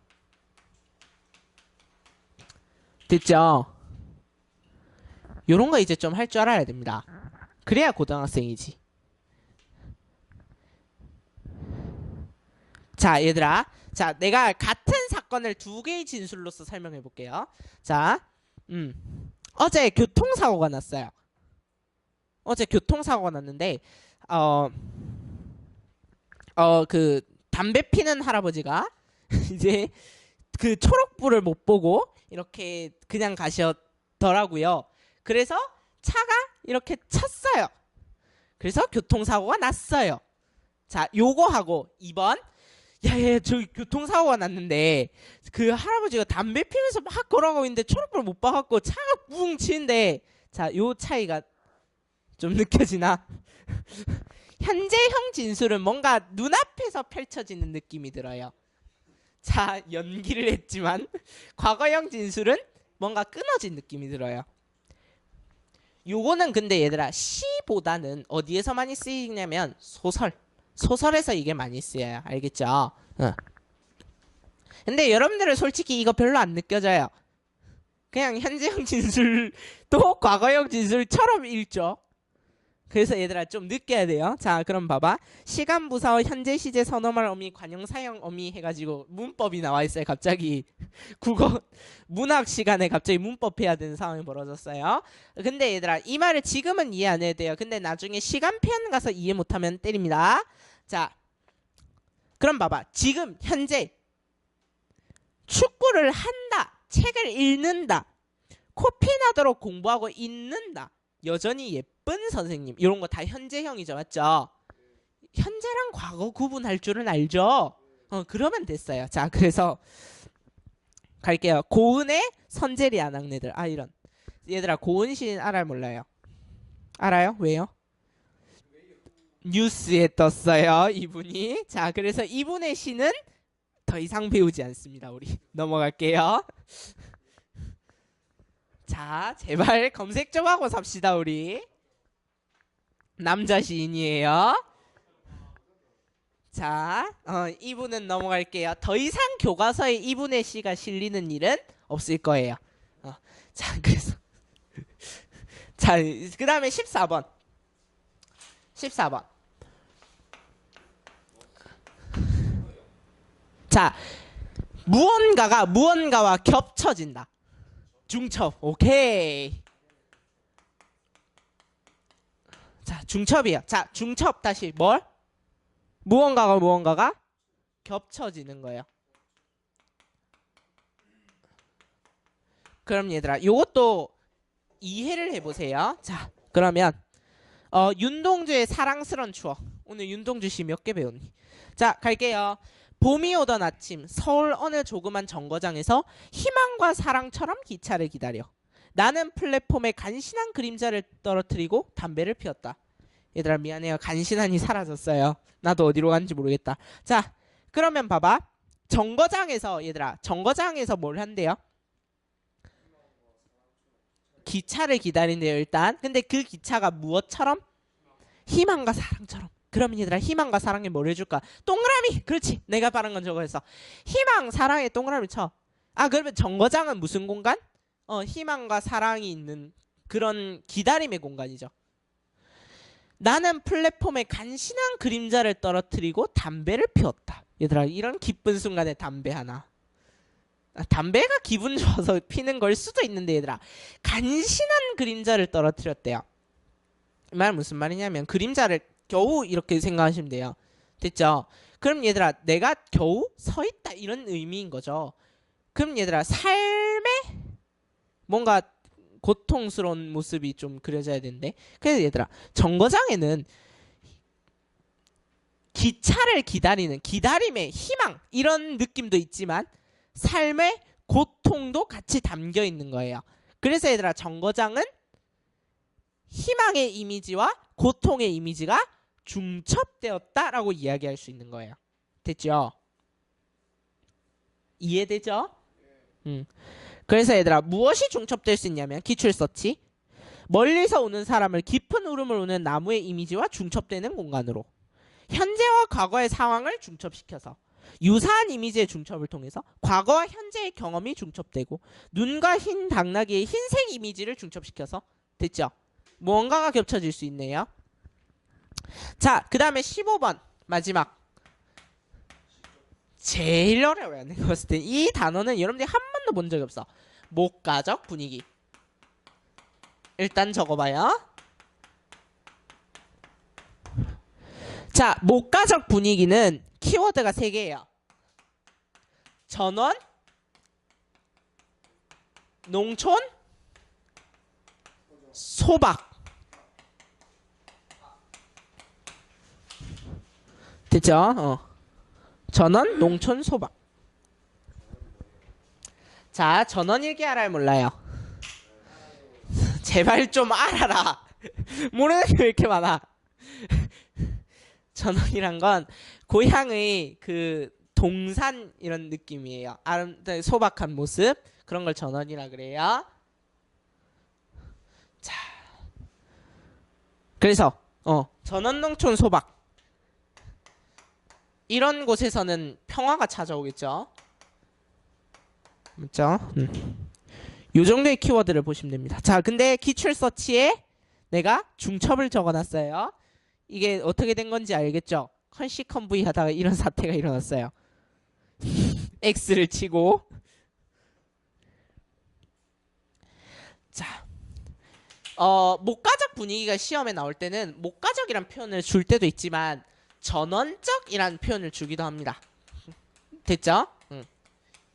됐죠? 요런 거 이제 좀 할 줄 알아야 됩니다. 그래야 고등학생이지. 자, 얘들아. 자, 내가 같은 사건을 두 개의 진술로서 설명해 볼게요. 자, 어제 교통사고가 났어요. 어제 교통사고가 났는데, 그 담배 피는 할아버지가 이제 그 초록불을 못 보고 이렇게 그냥 가셨더라고요. 그래서 차가 이렇게 찼어요. 그래서 교통사고가 났어요. 자, 요거하고 2번. 야야, 저 교통사고가 났는데 그 할아버지가 담배 피면서 막 걸어가고 있는데 초록불 못 봐갖고 차가 뿡 치는데, 자, 요 차이가 좀 느껴지나? 현재형 진술은 뭔가 눈앞에서 펼쳐지는 느낌이 들어요. 자, 연기를 했지만 과거형 진술은 뭔가 끊어진 느낌이 들어요. 요거는 근데 얘들아 시보다는 어디에서 많이 쓰이냐면 소설에서 이게 많이 쓰여요. 알겠죠? 근데 여러분들은 솔직히 이거 별로 안 느껴져요. 그냥 현재형 진술도 과거형 진술처럼 읽죠. 그래서 얘들아 좀 느껴야 돼요. 자, 그럼 봐봐. 시간 부사어 현재 시제 선어말 어미 관용 사용 어미 해가지고 문법이 나와 있어요. 갑자기 국어 문학 시간에 갑자기 문법 해야 되는 상황이 벌어졌어요. 근데 얘들아 이 말을 지금은 이해 안 해도 돼요. 근데 나중에 시간편 가서 이해 못하면 때립니다. 자, 그럼 봐봐. 지금 현재 축구를 한다, 책을 읽는다, 코피 나도록 공부하고 있는다, 여전히 예쁜 선생님, 이런 거 다 현재형이죠. 맞죠? 현재랑 과거 구분할 줄은 알죠? 그러면 됐어요. 자, 그래서 갈게요. 고은의 선재리 안악내들. 아, 이런. 얘들아 고은 시인 알아요 몰라요? 알아요? 왜요? 뉴스에 떴어요 이분이. 자, 그래서 이분의 시는 더 이상 배우지 않습니다. 우리 넘어갈게요. 자, 제발 검색 좀 하고 삽시다. 우리 남자 시인이에요. 자, 이분은 넘어갈게요. 더 이상 교과서에 이분의 시가 실리는 일은 없을 거예요. 자, 그래서 자, 그 다음에 14번. 자, 무언가와 겹쳐진다. 중첩. 오케이. 자, 중첩이야. 자, 중첩 다시 뭘? 무언가가 겹쳐지는 거예요. 그럼 얘들아 요것도 이해를 해보세요. 자, 그러면 윤동주의 사랑스런 추억. 오늘 윤동주 씨 몇 개 배웠니? 자, 갈게요. 봄이 오던 아침 서울 어느 조그만 정거장에서 희망과 사랑처럼 기차를 기다려 나는 플랫폼에 간신한 그림자를 떨어뜨리고 담배를 피웠다. 얘들아 미안해요. 간신한이 사라졌어요. 나도 어디로 갔는지 모르겠다. 자, 그러면 봐봐. 얘들아 정거장에서 뭘 한대요? 기차를 기다린대요 일단. 근데 그 기차가 무엇처럼? 희망과 사랑처럼. 그러면 얘들아 희망과 사랑에 뭘 해줄까? 동그라미. 그렇지. 내가 바른 건 저거였어. 희망 사랑에 동그라미 쳐. 아, 그러면 정거장은 무슨 공간? 희망과 사랑이 있는 그런 기다림의 공간이죠. 나는 플랫폼에 간신한 그림자를 떨어뜨리고 담배를 피웠다. 얘들아 이런 기쁜 순간에 담배 하나. 담배가 기분 좋아서 피는 걸 수도 있는데 얘들아 간신한 그림자를 떨어뜨렸대요. 이 말 무슨 말이냐면 그림자를 겨우 이렇게 생각하시면 돼요. 됐죠? 그럼 얘들아 내가 겨우 서 있다 이런 의미인 거죠. 그럼 얘들아 삶에 뭔가 고통스러운 모습이 좀 그려져야 되는데, 그래서 얘들아 정거장에는 기차를 기다리는 기다림의 희망 이런 느낌도 있지만 삶의 고통도 같이 담겨 있는 거예요. 그래서 얘들아 정거장은 희망의 이미지와 고통의 이미지가 중첩되었다라고 이야기할 수 있는 거예요. 됐죠? 이해되죠? 그래서 얘들아 무엇이 중첩될 수 있냐면 기출서치 멀리서 오는 사람을 깊은 울음을 우는 나무의 이미지와 중첩되는 공간으로 현재와 과거의 상황을 중첩시켜서 유사한 이미지의 중첩을 통해서 과거와 현재의 경험이 중첩되고 눈과 흰 당나귀의 흰색 이미지를 중첩시켜서 됐죠? 무언가가 겹쳐질 수 있네요. 자, 그 다음에 15번 마지막 제일 어려워요. 내가 봤을 때 이 단어는 여러분들이 한 번도 본 적이 없어. 목가적 분위기. 일단 적어봐요. 자, 목가적 분위기는 키워드가 3개예요. 전원, 농촌, 소박. 됐죠? 전원, 농촌, 소박. 자, 전원 일기 알아요, 몰라요? 제발 좀 알아라. 모르는 게 왜 이렇게 많아? 전원이란 건 고향의 그 동산 이런 느낌이에요. 소박한 모습 그런 걸 전원이라 그래요. 자, 그래서 전원, 농촌, 소박 이런 곳에서는 평화가 찾아오겠죠. 맞죠? 요 정도의 키워드를 보시면 됩니다. 자, 근데 기출 서치에 내가 중첩을 적어놨어요. 이게 어떻게 된 건지 알겠죠? 컨시컨브이 하다가 이런 사태가 일어났어요. X를 치고. 자, 목가적 분위기가 시험에 나올 때는 목가적이란 표현을 줄 때도 있지만 전원적이란 표현을 주기도 합니다. 됐죠?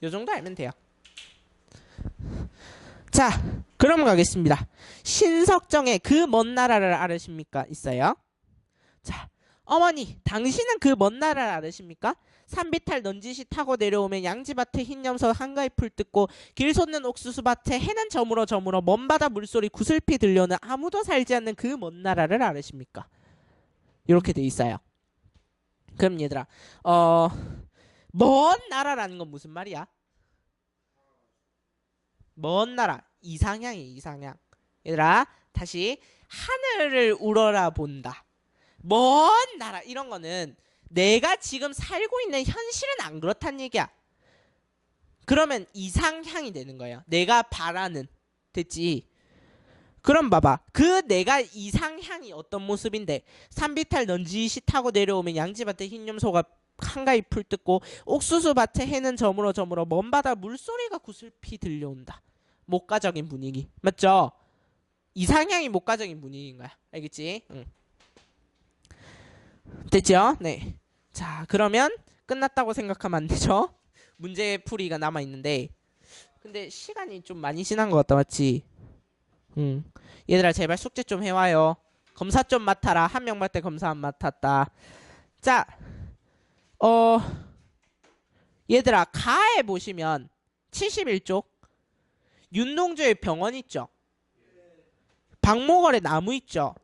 요 정도 알면 돼요. 자, 그럼 가겠습니다. 신석정의 그 먼 나라를 알으십니까? 있어요. 자, 어머니, 당신은 그 먼 나라를 알으십니까? 산비탈 넌지시 타고 내려오면 양지밭에 흰 염소 한가위 풀 뜯고 길 솟는 옥수수밭에 해는 저물어 저물어 먼 바다 물소리 구슬피 들려오는 아무도 살지 않는 그 먼 나라를 알으십니까? 이렇게 돼 있어요. 그럼 얘들아, 먼 나라라는 건 무슨 말이야? 먼 나라, 이상향이 이상향. 얘들아, 다시 하늘을 우러러 본다. 먼 나라 이런 거는 내가 지금 살고 있는 현실은 안 그렇단 얘기야. 그러면 이상향이 되는 거예요. 내가 바라는. 됐지? 그럼 봐봐. 그 내가 이상향이 어떤 모습인데 산비탈 넌지시 타고 내려오면 양지밭에 흰 염소가 한가위 풀 뜯고 옥수수밭에 해는 저물어 저물어 먼 바다 물소리가 구슬피 들려온다. 목가적인 분위기. 맞죠? 이상향이 목가적인 분위기인 거야. 알겠지? 응. 됐죠? 네. 자, 그러면 끝났다고 생각하면 안 되죠? 문제 풀이가 남아 있는데, 근데 시간이 좀 많이 지난 것 같다, 맞지? 얘들아, 제발 숙제 좀 해와요. 검사 좀 맡아라. 한 명 맡을 때 검사 안 맡았다. 자, 얘들아, 가에 보시면 71쪽 윤동주의 병원 있죠? 박목월의 나무 있죠?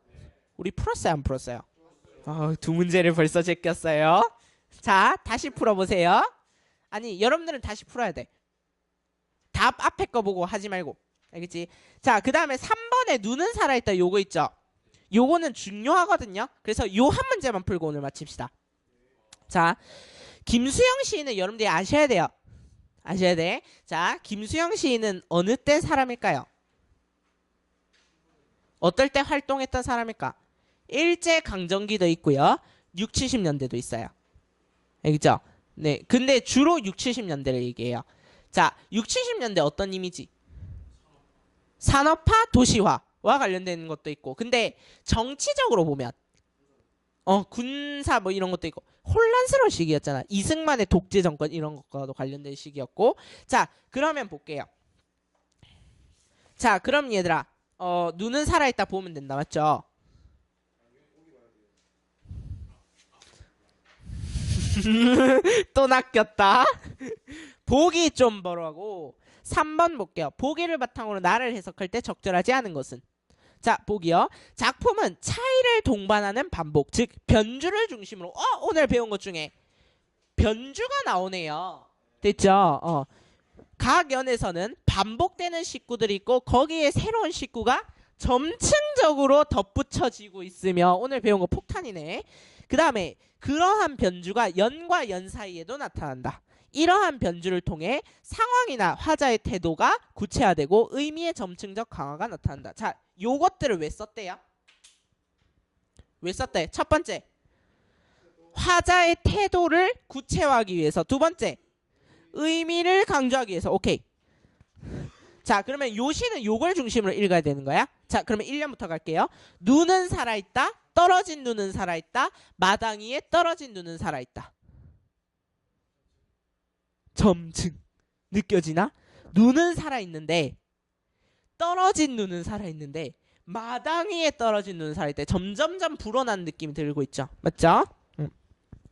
우리 풀었어요, 안 풀었어요? 두 문제를 벌써 제꼈어요. 자, 다시 풀어보세요. 아니, 여러분들은 다시 풀어야 돼. 답 앞에 거 보고 하지 말고. 알겠지? 자, 그 다음에 3번에 눈은 살아있다 요거 있죠? 요거는 중요하거든요. 그래서 요 한 문제만 풀고 오늘 마칩시다. 자, 김수영 시인은 여러분들이 아셔야 돼요. 아셔야 돼. 자, 김수영 시인은 어느 때 사람일까요? 어떨 때 활동했던 사람일까? 일제강점기도 있고요. 6, 70년대도 있어요. 알겠죠? 네. 근데 주로 6, 70년대를 얘기해요. 자, 6, 70년대 어떤 이미지? 산업화, 도시화와 관련된 것도 있고. 근데 정치적으로 보면 군사 뭐 이런 것도 있고 혼란스러운 시기였잖아. 이승만의 독재 정권 이런 것과도 관련된 시기였고. 자, 그러면 볼게요. 자, 그럼 얘들아, 눈은 살아있다 보면 된다. 맞죠? 또 낚였다. 보기 좀 보라고. 3번 볼게요. 보기를 바탕으로 나를 해석할 때 적절하지 않은 것은? 자, 보기요. 작품은 차이를 동반하는 반복, 즉 변주를 중심으로 오늘 배운 것 중에 변주가 나오네요. 됐죠? 각 연에서는 반복되는 식구들이 있고 거기에 새로운 식구가 점층적으로 덧붙여지고 있으며 오늘 배운 거 폭탄이네. 그 다음에 그러한 변주가 연과 연 사이에도 나타난다. 이러한 변주를 통해 상황이나 화자의 태도가 구체화되고 의미의 점층적 강화가 나타난다. 자, 요것들을 왜 썼대요? 왜 썼대? 첫 번째, 화자의 태도를 구체화하기 위해서. 두 번째, 의미를 강조하기 위해서. 오케이. 자, 그러면 요 시는 요걸 중심으로 읽어야 되는 거야. 자, 그러면 1년부터 갈게요. 눈은 살아있다. 떨어진 눈은 살아있다. 마당 위에 떨어진 눈은 살아있다. 점층. 느껴지나? 눈은 살아있는데 떨어진 눈은 살아있는데 마당 위에 떨어진 눈은 살아있대. 점점점 불어난 느낌이 들고 있죠. 맞죠?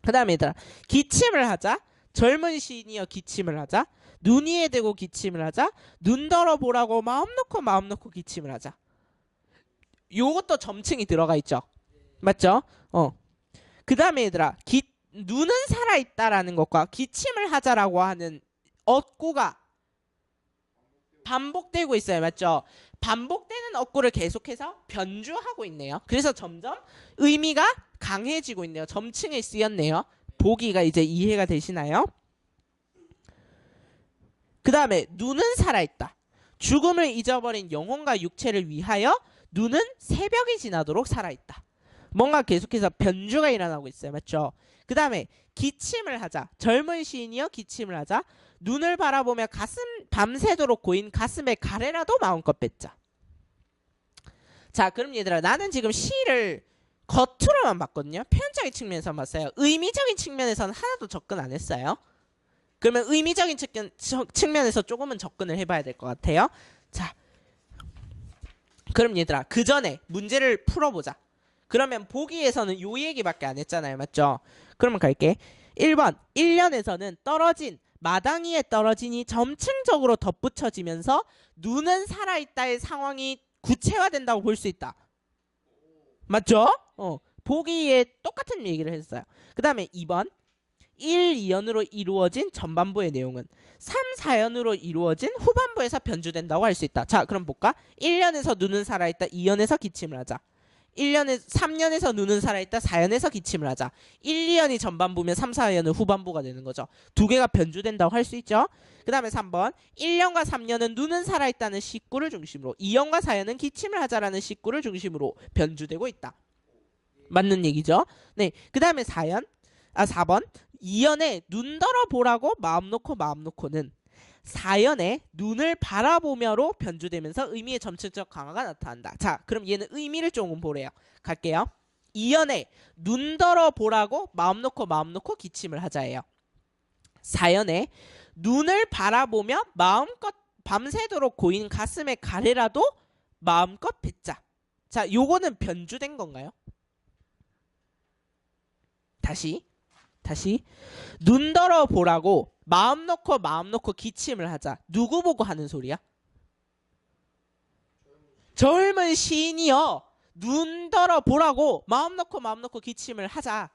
그 다음에 얘들아 기침을 하자. 젊은 시인이여 기침을 하자. 눈 위에 대고 기침을 하자. 눈 떨어 보라고 마음 놓고 기침을 하자. 요것도 점층이 들어가 있죠. 맞죠? 그 다음에 얘들아 눈은 살아있다라는 것과 기침을 하자라고 하는 어구가 반복되고 있어요. 맞죠? 반복되는 어구를 계속해서 변주하고 있네요. 그래서 점점 의미가 강해지고 있네요. 점층에 쓰였네요. 보기가 이제 이해가 되시나요? 그 다음에 눈은 살아있다. 죽음을 잊어버린 영혼과 육체를 위하여 눈은 새벽이 지나도록 살아있다. 뭔가 계속해서 변주가 일어나고 있어요. 맞죠? 그 다음에 기침을 하자. 젊은 시인이여 기침을 하자. 눈을 바라보며 밤새도록 고인 가슴의 가래라도 마음껏 뱉자. 자, 그럼 얘들아 나는 지금 시를 겉으로만 봤거든요. 표현적인 측면에서 봤어요. 의미적인 측면에서는 하나도 접근 안 했어요. 그러면 의미적인 측면에서 조금은 접근을 해봐야 될 것 같아요. 자, 그럼 얘들아 그 전에 문제를 풀어보자. 그러면 보기에서는 요 얘기밖에 안 했잖아요. 맞죠? 그러면 갈게. 1번 1년에서는 떨어진 마당 위에 떨어지니 점층적으로 덧붙여지면서 눈은 살아있다의 상황이 구체화된다고 볼 수 있다. 맞죠? 보기에 똑같은 얘기를 했어요. 그 다음에 2번 1, 2연으로 이루어진 전반부의 내용은 3, 4연으로 이루어진 후반부에서 변주된다고 할 수 있다. 자, 그럼 볼까? 1년에서 눈은 살아있다. 2연에서 기침을 하자. 3년에서 눈은 살아있다. 4연에서 기침을 하자. 1, 2연이 전반부면 3, 4연은 후반부가 되는 거죠. 두 개가 변주된다고 할 수 있죠. 그 다음에 3번 1년과 3년은 눈은 살아있다는 식구를 중심으로 2연과 4연은 기침을 하자라는 식구를 중심으로 변주되고 있다. 맞는 얘기죠. 네, 그 다음에 4번 2연에 눈 떨어 보라고 마음 놓고는 4연에 눈을 바라보며로 변주되면서 의미의 점층적 강화가 나타난다. 자, 그럼 얘는 의미를 조금 보래요. 갈게요. 2연에 눈 떨어 보라고 마음 놓고 기침을 하자예요. 4연에 눈을 바라보며 마음껏 밤새도록 고인 가슴의 가래라도 마음껏 뱉자. 자, 요거는 변주된 건가요? 다시 눈 떨어 보라고 마음 놓고 기침을 하자. 누구 보고 하는 소리야? 젊은 시인이여 눈 떨어 보라고 마음 놓고 기침을 하자.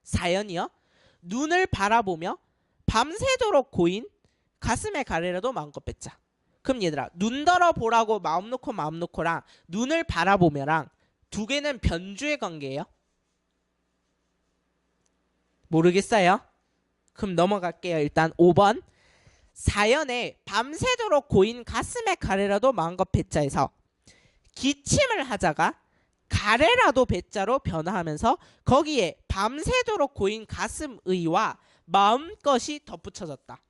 4연이요 눈을 바라보며 밤새도록 고인 가슴의 가래라도 마음껏 뱉자. 그럼 얘들아 눈 떨어 보라고 마음 놓고랑 눈을 바라보며랑 두 개는 변주의 관계예요? 모르겠어요? 그럼 넘어갈게요. 일단 5번 4연에 밤새도록 고인 가슴의 가래라도 마음껏 뱉자에서 기침을 하자가 가래라도 뱉자로 변화하면서 거기에 밤새도록 고인 가슴의와 마음것이 덧붙여졌다.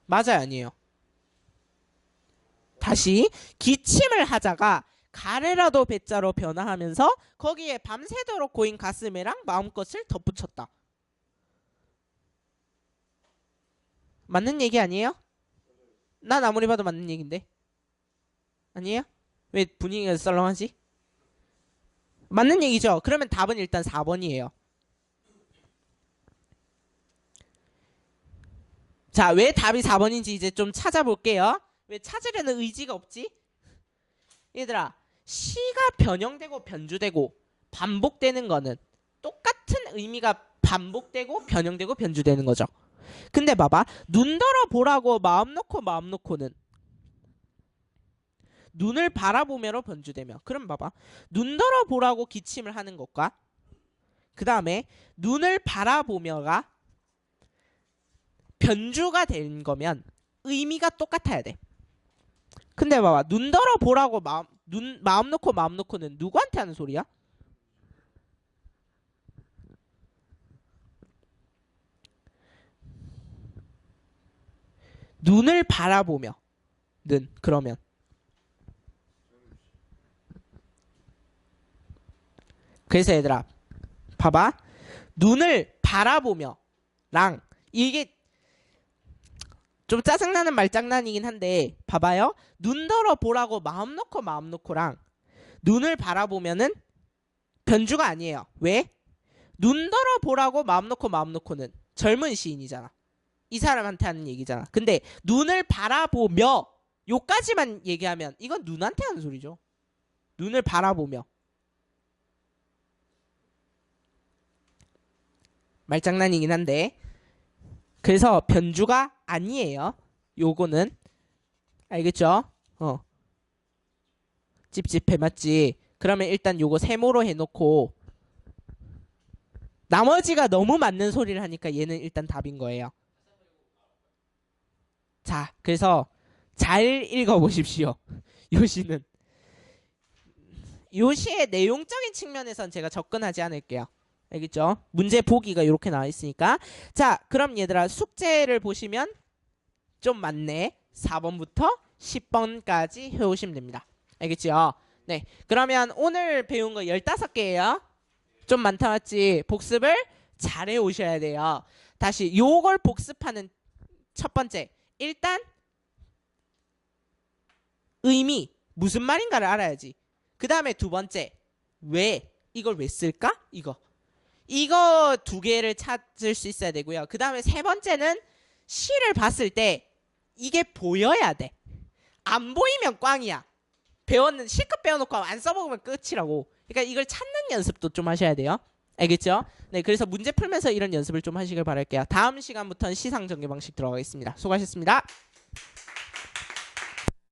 맞아요, 아니에요? 다시 기침을 하자가 가래라도 뱉자로 변화하면서 거기에 밤새도록 고인 가슴에랑 마음것을 덧붙였다. 맞는 얘기 아니에요? 난 아무리 봐도 맞는 얘기인데. 아니에요? 왜 분위기가 썰렁하지? 맞는 얘기죠? 그러면 답은 일단 4번이에요. 자, 왜 답이 4번인지 이제 좀 찾아볼게요. 왜 찾으려는 의지가 없지? 얘들아, 시가 변형되고 변주되고 반복되는 거는 똑같은 의미가 반복되고 변형되고 변주되는 거죠. 근데 봐봐. 눈 떨어 보라고 마음 놓고는 눈을 바라보며로 변주되며. 그럼 봐봐. 눈 떨어 보라고 기침을 하는 것과 그 다음에 눈을 바라보며가 변주가 된 거면 의미가 똑같아야 돼. 근데 봐봐. 눈 떨어 보라고 마음 놓고는 누구한테 하는 소리야? 눈을 바라보며는 그러면 그래서 얘들아 봐봐. 눈을 바라보며랑 이게 좀 짜증나는 말장난이긴 한데 봐봐요. 눈 떨어 보라고 마음 놓고랑 눈을 바라보면은 변주가 아니에요. 왜? 눈 들어 보라고 마음 놓고는 젊은 시인이잖아. 이 사람한테 하는 얘기잖아. 근데 눈을 바라보며 요까지만 얘기하면 이건 눈한테 하는 소리죠. 눈을 바라보며. 말장난이긴 한데. 그래서 변주가 아니에요. 요거는. 알겠죠? 찝찝해 맞지? 그러면 일단 요거 세모로 해놓고 나머지가 너무 맞는 소리를 하니까 얘는 일단 답인 거예요. 자, 그래서 잘 읽어보십시오. 요 시는. 요 시의 내용적인 측면에선 제가 접근하지 않을게요. 알겠죠? 문제 보기가 이렇게 나와 있으니까. 자, 그럼 얘들아 숙제를 보시면 좀 많네. 4번부터 10번까지 해오시면 됩니다. 알겠죠? 네. 그러면 오늘 배운 거 15개예요. 좀 많다 맞지? 복습을 잘 해오셔야 돼요. 다시 요걸 복습하는 첫 번째. 일단 의미, 무슨 말인가를 알아야지. 그 다음에 두 번째. 왜? 이걸 왜 쓸까? 이거 두 개를 찾을 수 있어야 되고요. 그 다음에 세 번째는 시를 봤을 때 이게 보여야 돼. 안 보이면 꽝이야. 실컷 배워놓고 안 써먹으면 끝이라고. 그러니까 이걸 찾는 연습도 좀 하셔야 돼요. 알겠죠? 네, 그래서 문제 풀면서 이런 연습을 좀 하시길 바랄게요. 다음 시간부터는 시상 전개 방식 들어가겠습니다. 수고하셨습니다.